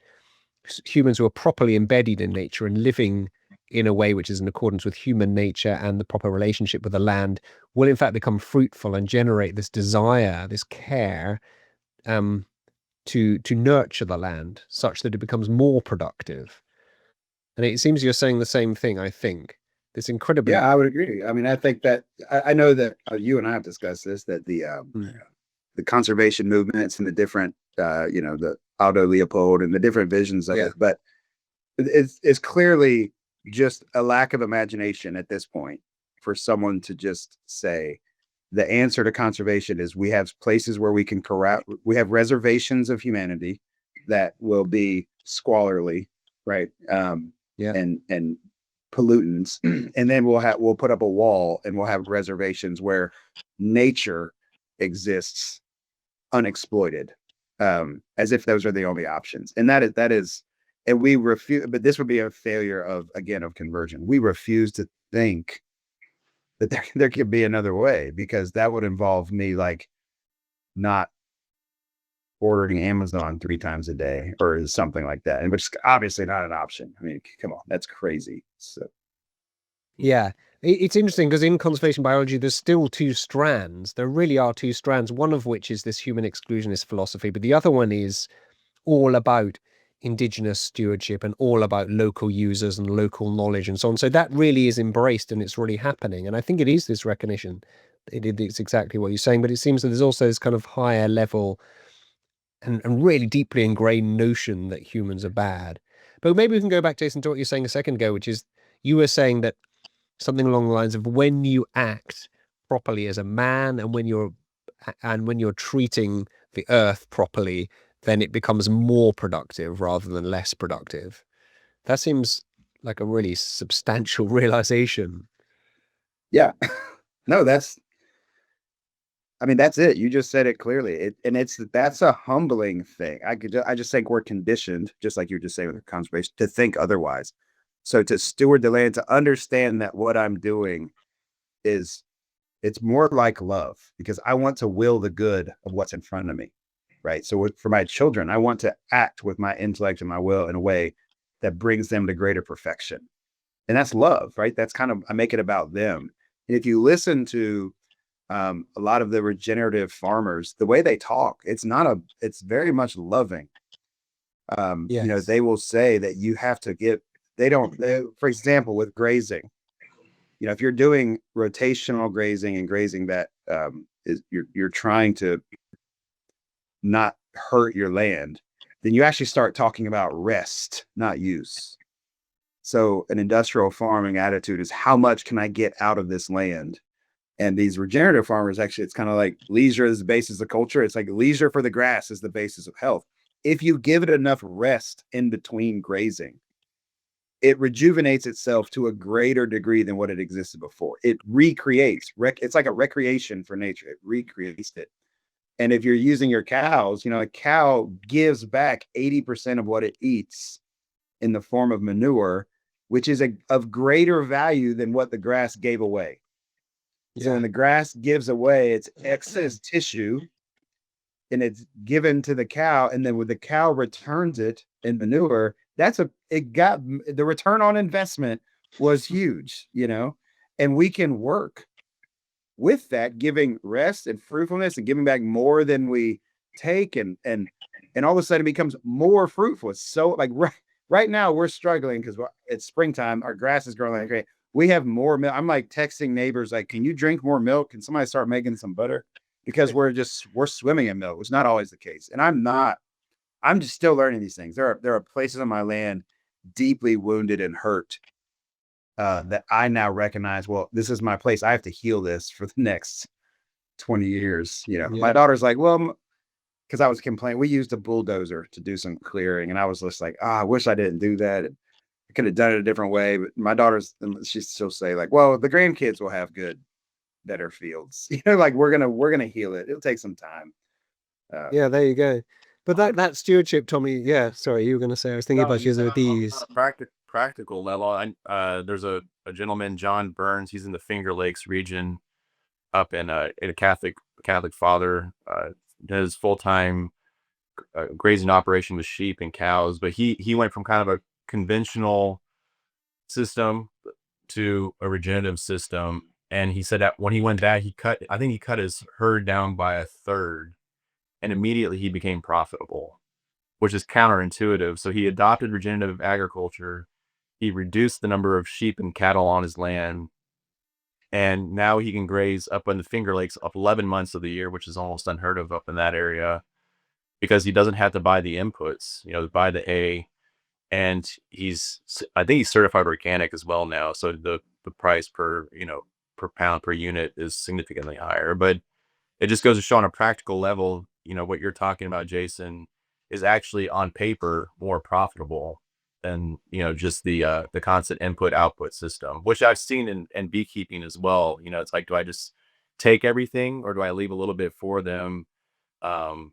A: who are properly embedded in nature and living in a way which is in accordance with human nature and the proper relationship with the land, will in fact become fruitful and generate this desire, this care, to nurture the land such that it becomes more productive. And it seems you're saying the same thing, I think. This incredibly...
B: Yeah, I would agree. I mean, I think that I know that you and I have discussed this, that the conservation movements and the different, the Aldo Leopold and the different visions of it, but it's clearly just a lack of imagination at this point for someone to just say the answer to conservation is we have places where we can we have reservations of humanity that will be squalorly, right? And pollutants, and then we'll put up a wall and we'll have reservations where nature exists unexploited, as if those are the only options. And that is, and we refuse. But this would be a failure of conversion. We refuse to think that there could be another way, because that would involve me like not ordering Amazon 3 times a day or something like that, and which is obviously not an option. I mean, come on, that's crazy. So
A: yeah, it's interesting because in conservation biology, there's still 2 strands. There really are 2 strands, one of which is this human exclusionist philosophy, but the other one is all about indigenous stewardship and all about local users and local knowledge and so on. So that really is embraced and it's really happening. And I think it is this recognition. It's exactly what you're saying, but it seems that there's also this kind of higher level and really deeply ingrained notion that humans are bad. But maybe we can go back, Jason, to what you were saying a second ago, which is you were saying that something along the lines of when you act properly as a man and when you're treating the earth properly, then it becomes more productive rather than less productive. That seems like a really substantial realization.
B: Yeah. No, that's I mean, that's it. You just said it clearly. That's a humbling thing. I just think we're conditioned, just like you were just saying with conservation, to think otherwise. So to steward the land, to understand that what I'm doing is it's more like love, because I want to will the good of what's in front of me. Right. So for my children, I want to act with my intellect and my will in a way that brings them to greater perfection. And that's love, right? That's kind of, I make it about them. And if you listen to a lot of the regenerative farmers, the way they talk, it's very much loving.
A: Yes.
B: They will say that you have to give, for example, with grazing, if you're doing rotational grazing and grazing that you're trying to not hurt your land, then you actually start talking about rest, not use. So an industrial farming attitude is, how much can I get out of this land? And these regenerative farmers, actually, it's kind of like leisure is the basis of culture. It's like leisure for the grass is the basis of health. If you give it enough rest in between grazing, it rejuvenates itself to a greater degree than what it existed before. It recreates. It's like a recreation for nature. It recreates it. And if you're using your cows, a cow gives back 80% of what it eats in the form of manure, which is of greater value than what the grass gave away. So when the grass gives away its excess tissue and it's given to the cow, and then when the cow returns it in manure, the return on investment was huge, and we can work with that, giving rest and fruitfulness and giving back more than we take. And all of a sudden it becomes more fruitful. It's so like right now we're struggling because it's springtime. Our grass is growing like great. We have more milk. I'm like texting neighbors, like, can you drink more milk? Can somebody start making some butter? Because we're swimming in milk. It's not always the case. And I'm just still learning these things. There are places on my land deeply wounded and hurt that I now recognize, well, this is my place. I have to heal this for the next 20 years. My daughter's like, well, because I was complaining, we used a bulldozer to do some clearing. And I was just like, I wish I didn't do that. I could have done it a different way. But my she'll say like, well, the grandkids will have better fields. Like we're going to heal it. It'll take some time.
A: Yeah, there you go. But that stewardship, Tommy, yeah, sorry, you were going to say, I was thinking about using with these.
C: Practical level. There's a gentleman, John Burns. He's in the Finger Lakes region up in a Catholic father, does full-time grazing operation with sheep and cows. But he went from kind of a conventional system to a regenerative system. And he said that when he went back, I think he cut his herd down by a third, and immediately he became profitable, which is counterintuitive. So he adopted regenerative agriculture. He reduced the number of sheep and cattle on his land. And now he can graze up in the Finger Lakes up 11 months of the year, which is almost unheard of up in that area, because he doesn't have to buy the inputs, buy the hay. And I think he's certified organic as well now. So the price per pound per unit is significantly higher. But it just goes to show on a practical level, what you're talking about, Jason, is actually on paper more profitable than, just the constant input output system, which I've seen in beekeeping as well. It's like, do I just take everything or do I leave a little bit for them? And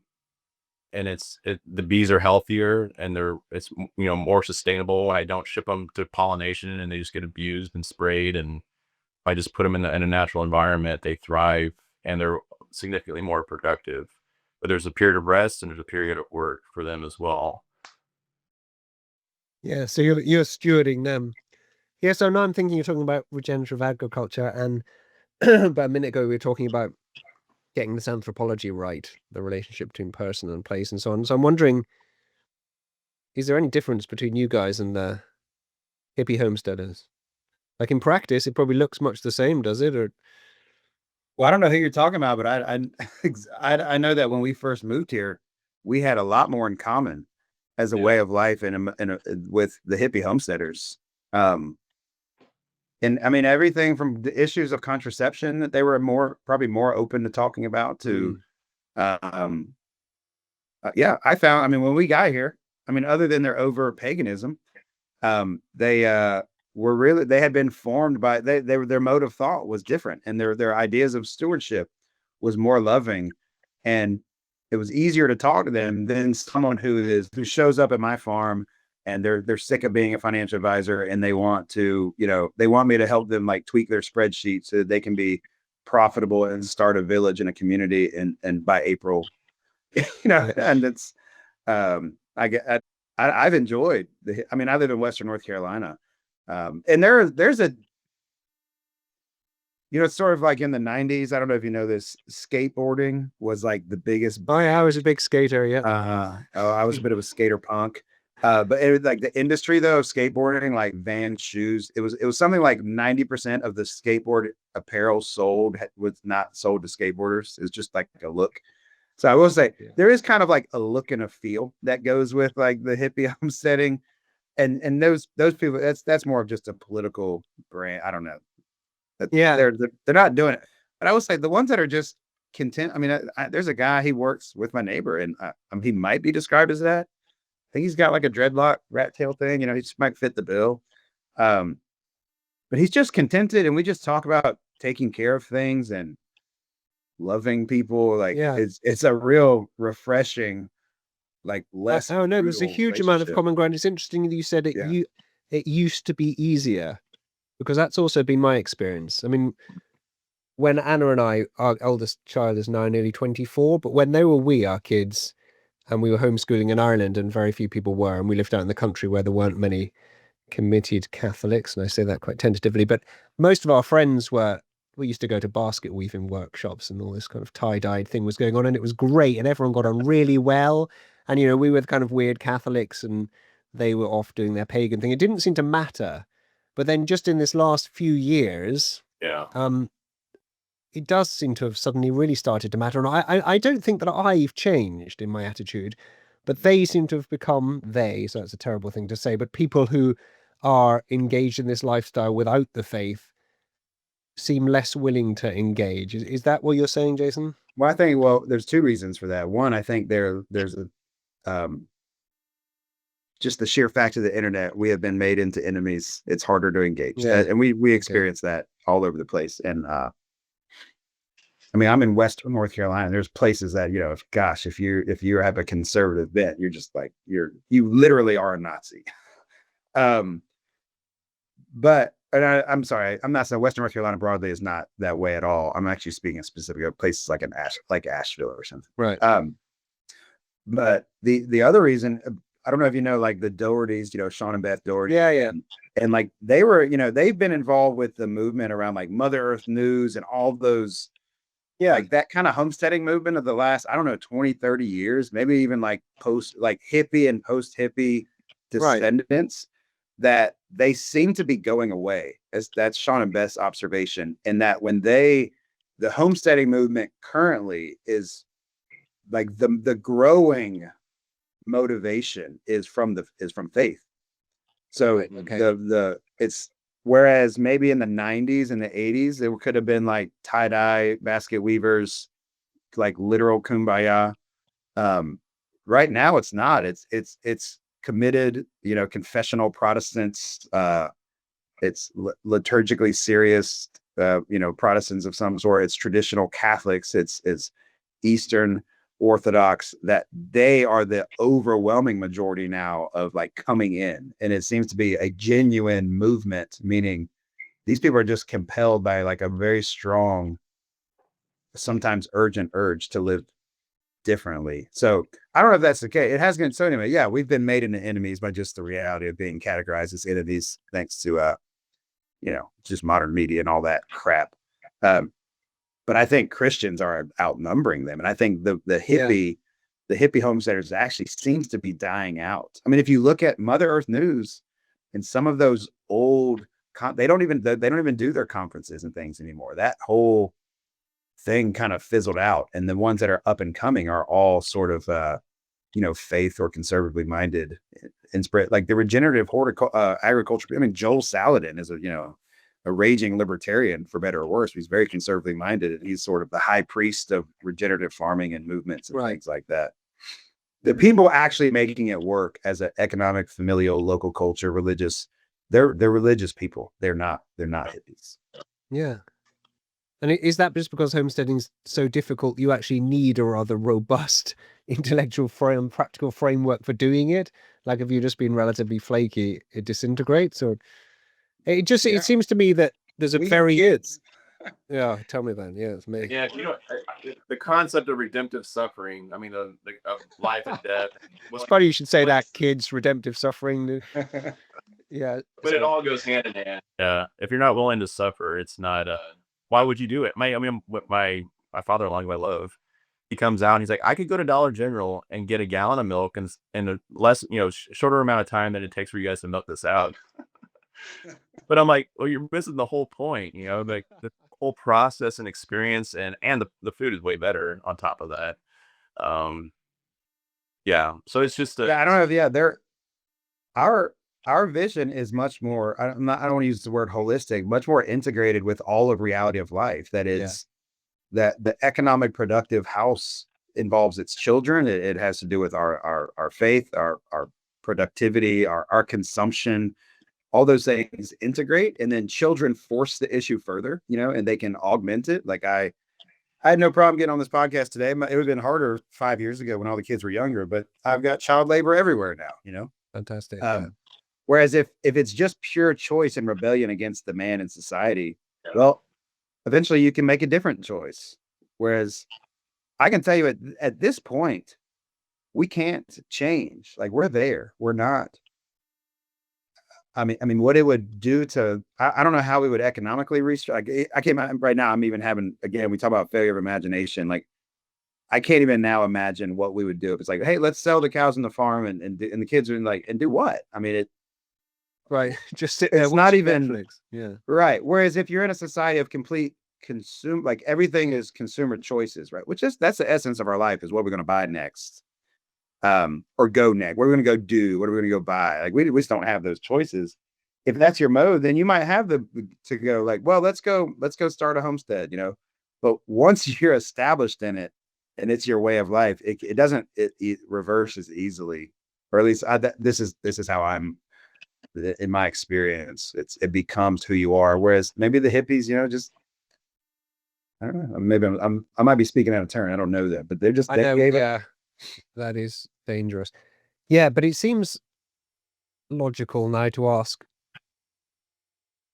C: the bees are healthier and it's more sustainable. I don't ship them to pollination and they just get abused and sprayed. And if I just put them in a natural environment, they thrive and they're significantly more productive. But there's a period of rest and there's a period of work for them as well.
A: Yeah, so you're stewarding them. Yeah, so now I'm thinking you're talking about regenerative agriculture, and about a minute ago we were talking about getting this anthropology right, the relationship between person and place and so on. So I'm wondering, is there any difference between you guys and the hippie homesteaders? Like in practice, it probably looks much the same, does it? Or
B: well, I don't know who you're talking about, but I know that when we first moved here, we had a lot more in common as a way of life and with the hippie homesteaders. And I mean, everything from the issues of contraception that they were probably more open to talking about to, yeah, I mean, when we got here, I mean, other than their overt paganism, they had been formed by, their mode of thought was different, and their ideas of stewardship was more loving, and it was easier to talk to them than someone who shows up at my farm and they're sick of being a financial advisor, and they want to, they want me to help them like tweak their spreadsheet so that they can be profitable and start a village and a community and by April, and it's I've enjoyed I live in Western North Carolina, and there's a, it's sort of like in the 90s. I don't know if you know this, skateboarding was like the biggest.
A: Oh yeah, I was a big skater. Yeah.
B: I was a bit of a skater punk. But it was like the industry though of skateboarding, like Vans, shoes, it was something like 90% of the skateboard apparel sold was not sold to skateboarders. It's just like a look. So I will say there is kind of like a look and a feel that goes with like the hippie homesteading, and those people, that's more of just a political brand. I don't know. They're not doing it, but I will say the ones that are just content. I mean, there's a guy, he works with my neighbor, and he might be described as that. I think he's got like a dreadlock rat tail thing. He just might fit the bill. But he's just contented, and we just talk about taking care of things and loving people. Like it's a real refreshing, like less.
A: Oh no, there's a huge amount of common ground. It's interesting that you said it. It used to be easier, because that's also been my experience. I mean, when Anna and I, our eldest child is now nearly 24, but when they were our kids, and we were homeschooling in Ireland, and very few people were, and we lived out in the country where there weren't many committed Catholics, and I say that quite tentatively, but most of our friends we used to go to basket weaving workshops, and all this kind of tie-dyed thing was going on, and it was great, and everyone got on really well. And, we were the kind of weird Catholics, and they were off doing their pagan thing. It didn't seem to matter. But then just in this last few years, it does seem to have suddenly really started to matter. And I don't think that I've changed in my attitude, but they seem to have become so that's a terrible thing to say, but people who are engaged in this lifestyle without the faith seem less willing to engage. Is that what you're saying, Jason?
B: Well, I think, there's two reasons for that. One, I think there's a, just the sheer fact of the internet, we have been made into enemies. It's harder to engage. And we experience that all over the place. And, I'm in West North Carolina. There's places that, if you have a conservative bent, you're just like, you literally are a Nazi. But I'm sorry, I'm not saying Western North Carolina broadly is not that way at all. I'm actually speaking specifically of places like Asheville or something.
A: Right.
B: But the other reason, I don't know if you know, like the Dohertys, Sean and Beth Doherty.
A: Yeah.
B: And like they were, they've been involved with the movement around like Mother Earth News and all those, like that kind of homesteading movement of the last, 20, 30 years, maybe even like hippie and post hippie descendants, that they seem to be going away. That's Sean and Beth's observation. And that when the homesteading movement currently is like the growing motivation is from faith. So it's, whereas maybe in the 90s and the 80s, there could have been like tie-dye basket weavers, like literal kumbaya. Right now it's not. It's committed, confessional Protestants. It's liturgically serious, Protestants of some sort. It's traditional Catholics. It's Eastern Orthodox, that they are the overwhelming majority now of like coming in. And it seems to be a genuine movement, meaning these people are just compelled by like a very strong, sometimes urgent urge to live differently. So I don't know if that's the case. It has been. So anyway, we've been made into enemies by just the reality of being categorized as enemies, thanks to, just modern media and all that crap. But I think Christians are outnumbering them. And I think the hippie homesteaders actually seems to be dying out. I mean, if you look at Mother Earth News and some of those old, they don't even do their conferences and things anymore. That whole thing kind of fizzled out. And the ones that are up and coming are all sort of, faith or conservatively minded and spread, like the regenerative agriculture. I mean, Joel Salatin is a raging libertarian, for better or worse. He's very conservatively minded, and he's sort of the high priest of regenerative farming and movements and things like that. The people actually making it work as an economic, familial, local culture, religious, they're religious people. They're not hippies.
A: Yeah. And is that just because homesteading's so difficult, you actually need a rather robust intellectual practical framework for doing it? Like if you've just been relatively flaky, it disintegrates? Or it seems to me that there's a very
B: kids.
A: Yeah, tell me then. Yeah, it's me.
C: Yeah, the concept of redemptive suffering. I mean, of life and death.
A: It's funny you should say that, kids, redemptive suffering. Yeah.
C: But it all goes hand in hand. Yeah, if you're not willing to suffer, it's not. Why would you do it? My father-in-law, who I love, he comes out and he's like, I could go to Dollar General and get a gallon of milk in a less, shorter amount of time than it takes for you guys to milk this out. But I'm like, well, you're missing the whole point, like the whole process and experience, and the food is way better on top of that. Yeah. So it's just
B: I don't know. Yeah, our vision is much more. I don't want to use the word holistic. Much more integrated with all of reality of life. That is that the economic productive house involves its children. It has to do with our faith, our productivity, our consumption. All those things integrate, and then children force the issue further, and they can augment it. Like I had no problem getting on this podcast today. It would have been harder 5 years ago when all the kids were younger, but I've got child labor everywhere now,
A: Fantastic.
B: Whereas if it's just pure choice and rebellion against the man in society, well, eventually you can make a different choice. Whereas I can tell you at this point, we can't change. Like we're there. We're not. I mean, what it would do to, I don't know how we would economically restructure. I came out right now. I'm even having, again, we talk about failure of imagination. Like I can't even now imagine what we would do if it's like, hey, let's sell the cows on the farm and the kids are like, and do what? I mean,
A: right. Just sit there.
B: It's not even
A: Netflix. Yeah.
B: Right. Whereas if you're in a society of complete consume, like everything is consumer choices, right? That's the essence of our life is what we're going to buy next. Or go next. What are we going to go do? What are we going to go buy? Like we just don't have those choices. If that's your mode, then you might have to go like, well, let's go start a homestead, But once you're established in it and it's your way of life, it doesn't reverses easily, or at least this is how I'm in my experience. It becomes who you are. Whereas maybe the hippies, just I don't know. Maybe I might be speaking out of turn. I don't know that, but they gave it.
A: That is dangerous. Yeah, but it seems logical now to ask.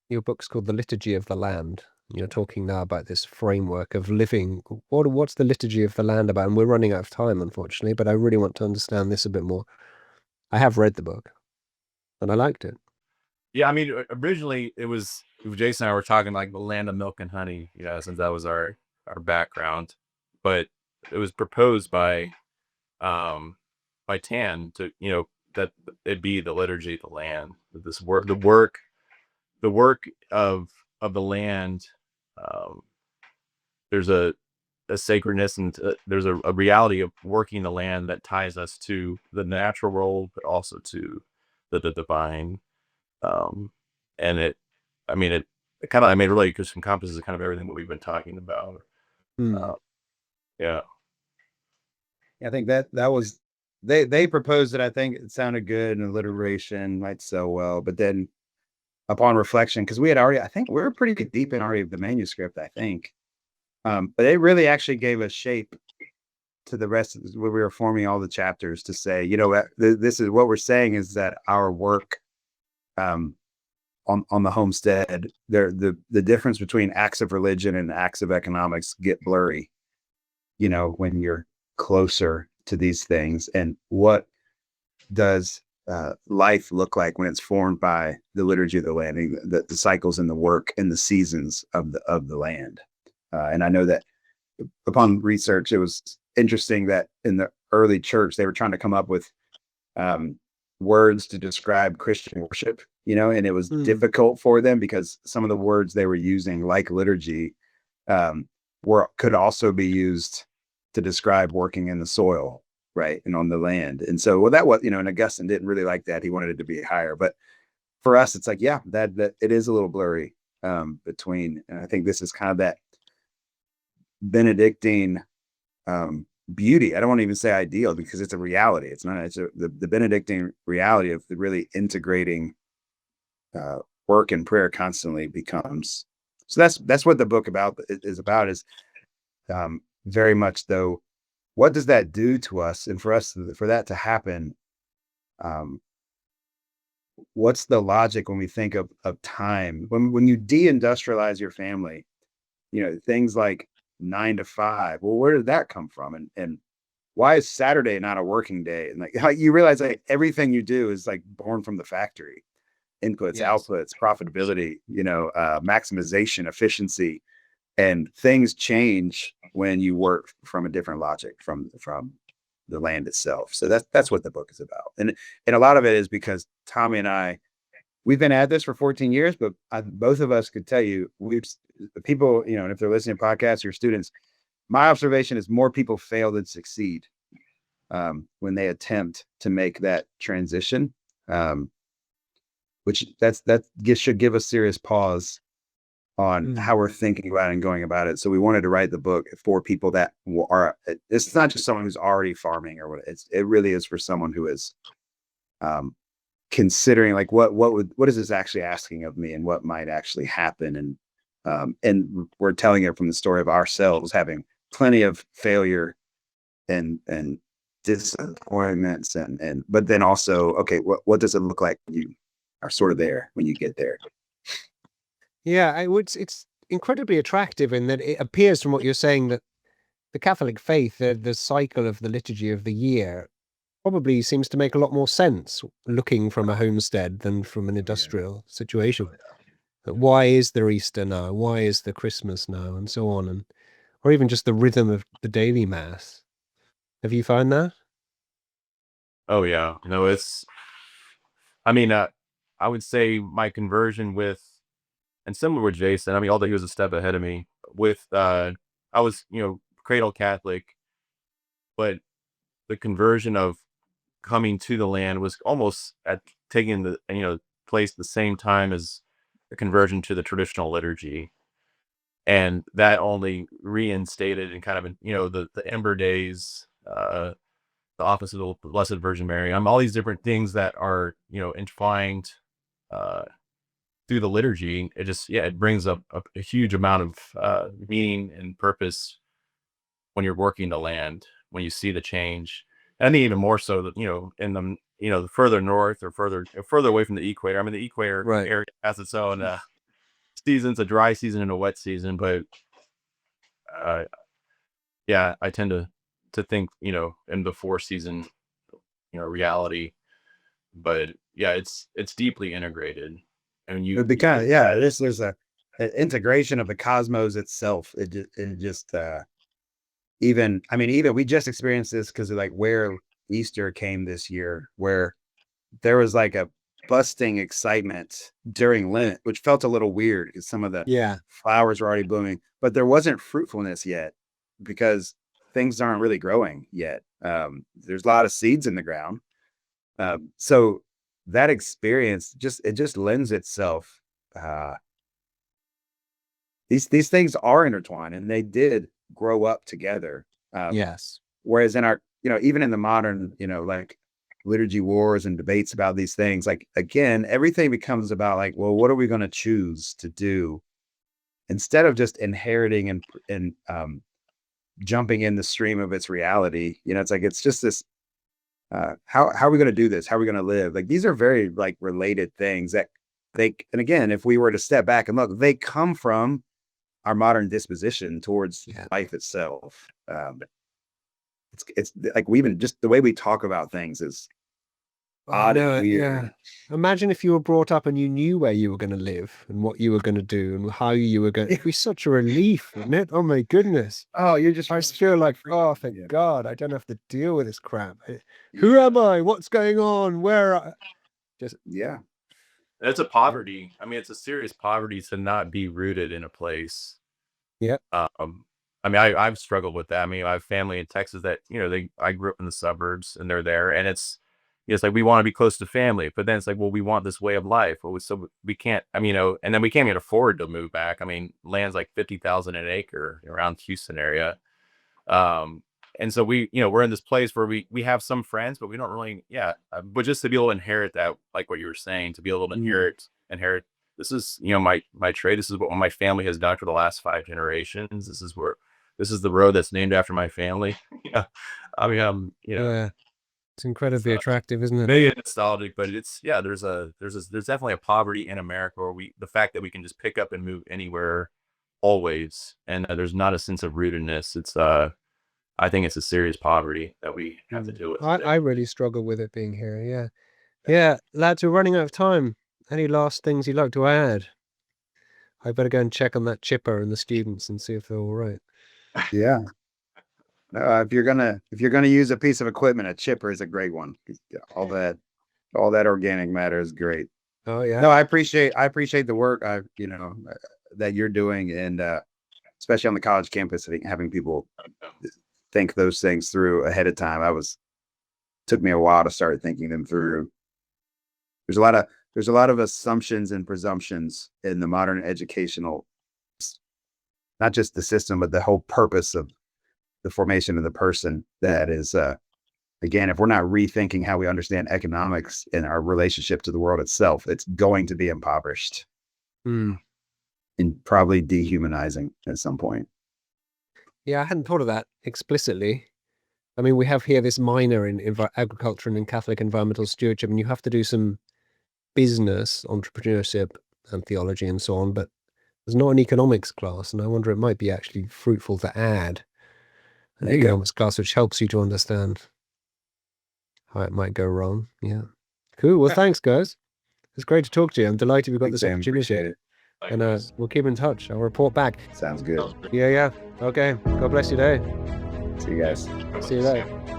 A: Your book's called The Liturgy of the Land. You're talking now about this framework of living. What's the liturgy of the land about? And we're running out of time, unfortunately, but I really want to understand this a bit more. I have read the book and I liked it.
C: Yeah, I mean, originally it was Jason and I were talking like the land of milk and honey, since that was our background. But it was proposed by Tan to, that it be the liturgy of the land. This work, the work of the land. There's a sacredness and there's a reality of working the land that ties us to the natural world, but also to the divine. And it kind of, really just encompasses kind of everything that we've been talking about. Yeah.
B: I think that was, they proposed it. I think it sounded good and alliteration might sell well, but then upon reflection, because we had already, I think we were pretty deep in already the manuscript, I think. But it really actually gave us shape to the rest of where we were forming all the chapters to say, this is what we're saying is that our work on the homestead, the difference between acts of religion and acts of economics get blurry, when you're closer to these things. And what does life look like when it's formed by the liturgy of the land, the cycles and the work and the seasons of the land? And I know that upon research, it was interesting that in the early church, they were trying to come up with words to describe Christian worship, and it was difficult for them because some of the words they were using, like liturgy, could also be used to describe working in the soil, right, and on the land. And so, that was, and Augustine didn't really like that. He wanted it to be higher. But for us, it's like, yeah, that it is a little blurry between. And I think this is kind of that Benedictine beauty. I don't want to even say ideal because it's a reality. It's not. It's the Benedictine reality of really integrating work and prayer constantly becomes So that's what the book is about, is very much though, what does that do to us? And for that to happen, um, what's the logic when we think of time? When you deindustrialize your family, things like 9 to 5. Well, where did that come from? And why is Saturday not a working day? And like how you realize like everything you do is like born from the factory. Inputs,
A: Yes.
B: outputs, profitability, maximization, efficiency, and things change when you work from a different logic from the land itself. So that's what the book is about. And a lot of it is because Tommy and we've been at this for 14 years, but both of us could tell you, people, and if they're listening to podcasts or students, my observation is more people fail than succeed when they attempt to make that transition, which should give us serious pause on how we're thinking about it and going about it. So we wanted to write the book for people that it's not just someone who's already farming or what, it really is for someone who is considering like what is this actually asking of me and what might actually happen. And we're telling it from the story of ourselves having plenty of failure and disappointments and but then also, okay, what does it look like when you are sort of there when you get there?
A: Yeah, it's incredibly attractive in that it appears from what you're saying that the Catholic faith, the cycle of the liturgy of the year, probably seems to make a lot more sense looking from a homestead than from an industrial situation. But why is there Easter now? Why is there Christmas now? And so on, or even just the rhythm of the daily mass. Have you found that?
C: Oh yeah. I mean, I would say my conversion and similar with Jason, I mean, although he was a step ahead of me I was, cradle Catholic, but the conversion of coming to the land was almost at taking place at the same time as the conversion to the traditional liturgy. And that only reinstated and kind of, the Ember Days, the office of the Blessed Virgin Mary. All these different things that are, entwined uh, through the liturgy. It just, it brings up a huge amount of meaning and purpose when you're working the land, when you see the change. And even more so that, in the further north or further away from the equator. I mean, the equator
A: Right.
C: area has its own seasons, a dry season and a wet season, but uh, yeah, I tend to think, in the four season, reality, but yeah, it's deeply integrated. And
B: It would be kind of, yeah, there's an integration of the cosmos itself. It just even we just experienced this because of like where Easter came this year, where there was like a busting excitement during Lent, which felt a little weird because some of the
A: Yeah.
B: flowers were already blooming, but there wasn't fruitfulness yet because things aren't really growing yet. There's a lot of seeds in the ground. So that experience just lends itself. Uh, these things are intertwined and they did grow up together.
A: Yes.
B: Whereas in our, even in the modern, like liturgy wars and debates about these things, like again, everything becomes about like, well, what are we going to choose to do instead of just inheriting and jumping in the stream of its reality? It's like it's just this. How are we going to do this? How are we going to live? Like these are very like related things that and again, if we were to step back and look, they come from our modern disposition towards life itself. It's like we even just the way we talk about things is odd and weird.
A: Yeah. Imagine if you were brought up and you knew where you were going to live and what you were going to do and how you were going. It'd be such a relief, wouldn't it? Oh my goodness.
B: Oh, you're just.
A: I just feel like, oh, thank God, I don't have to deal with this crap. Who am I? What's going on? Where?
B: Yeah.
C: It's a poverty. I mean, it's a serious poverty to not be rooted in a place.
A: Yeah.
C: I mean, I've struggled with that. I mean, I have family in Texas that, I grew up in the suburbs and they're there, and it's like we want to be close to family, but then it's like, well, we want this way of life. So we can't, I mean, and then we can't even afford to move back. I mean, land's like 50,000 an acre around Houston area. And so we're in this place where we have some friends, but we don't really, but just to be able to inherit that, like what you were saying, to be able to inherit this is, you know, my trade. This is what my family has done for the last 5 generations. This is the road that's named after my family. Yeah. I mean, you know,
A: Yeah. It's incredibly attractive, isn't it?
C: maybe nostalgic, but it's, yeah, there's definitely a poverty in America where the fact that we can just pick up and move anywhere always, and there's not a sense of rootedness. I think it's a serious poverty that we have to deal with.
A: I really struggle with it being here. Yeah. Yeah. Lads, we're running out of time. Any last things you'd like to add? I better go and check on that chipper and the students and see if they're all right.
B: Yeah. If you're gonna use a piece of equipment, a chipper is a great one. All that organic matter is great.
A: Oh yeah.
B: No, I appreciate the work that you're doing, and especially on the college campus, I think having people think those things through ahead of time. Took me a while to start thinking them through. There's a lot of assumptions and presumptions in the modern educational, not just the system, but the whole purpose of the formation of the person. That is, again, if we're not rethinking how we understand economics and our relationship to the world itself, it's going to be impoverished and probably dehumanizing at some point.
A: Yeah, I hadn't thought of that explicitly. I mean, we have here this minor in agriculture and in Catholic environmental stewardship, and you have to do some business, entrepreneurship, and theology and so on, but there's not an economics class, and I wonder it might be actually fruitful to add an economics class which helps you to understand how it might go wrong. Yeah. Cool. Well, thanks, guys. It's great to talk to you. I'm delighted we've got this opportunity.
B: Appreciate it.
A: And we'll keep in touch. I'll report back.
B: Sounds good.
A: Yeah. Okay. God bless your day.
B: See you guys.
A: See you later.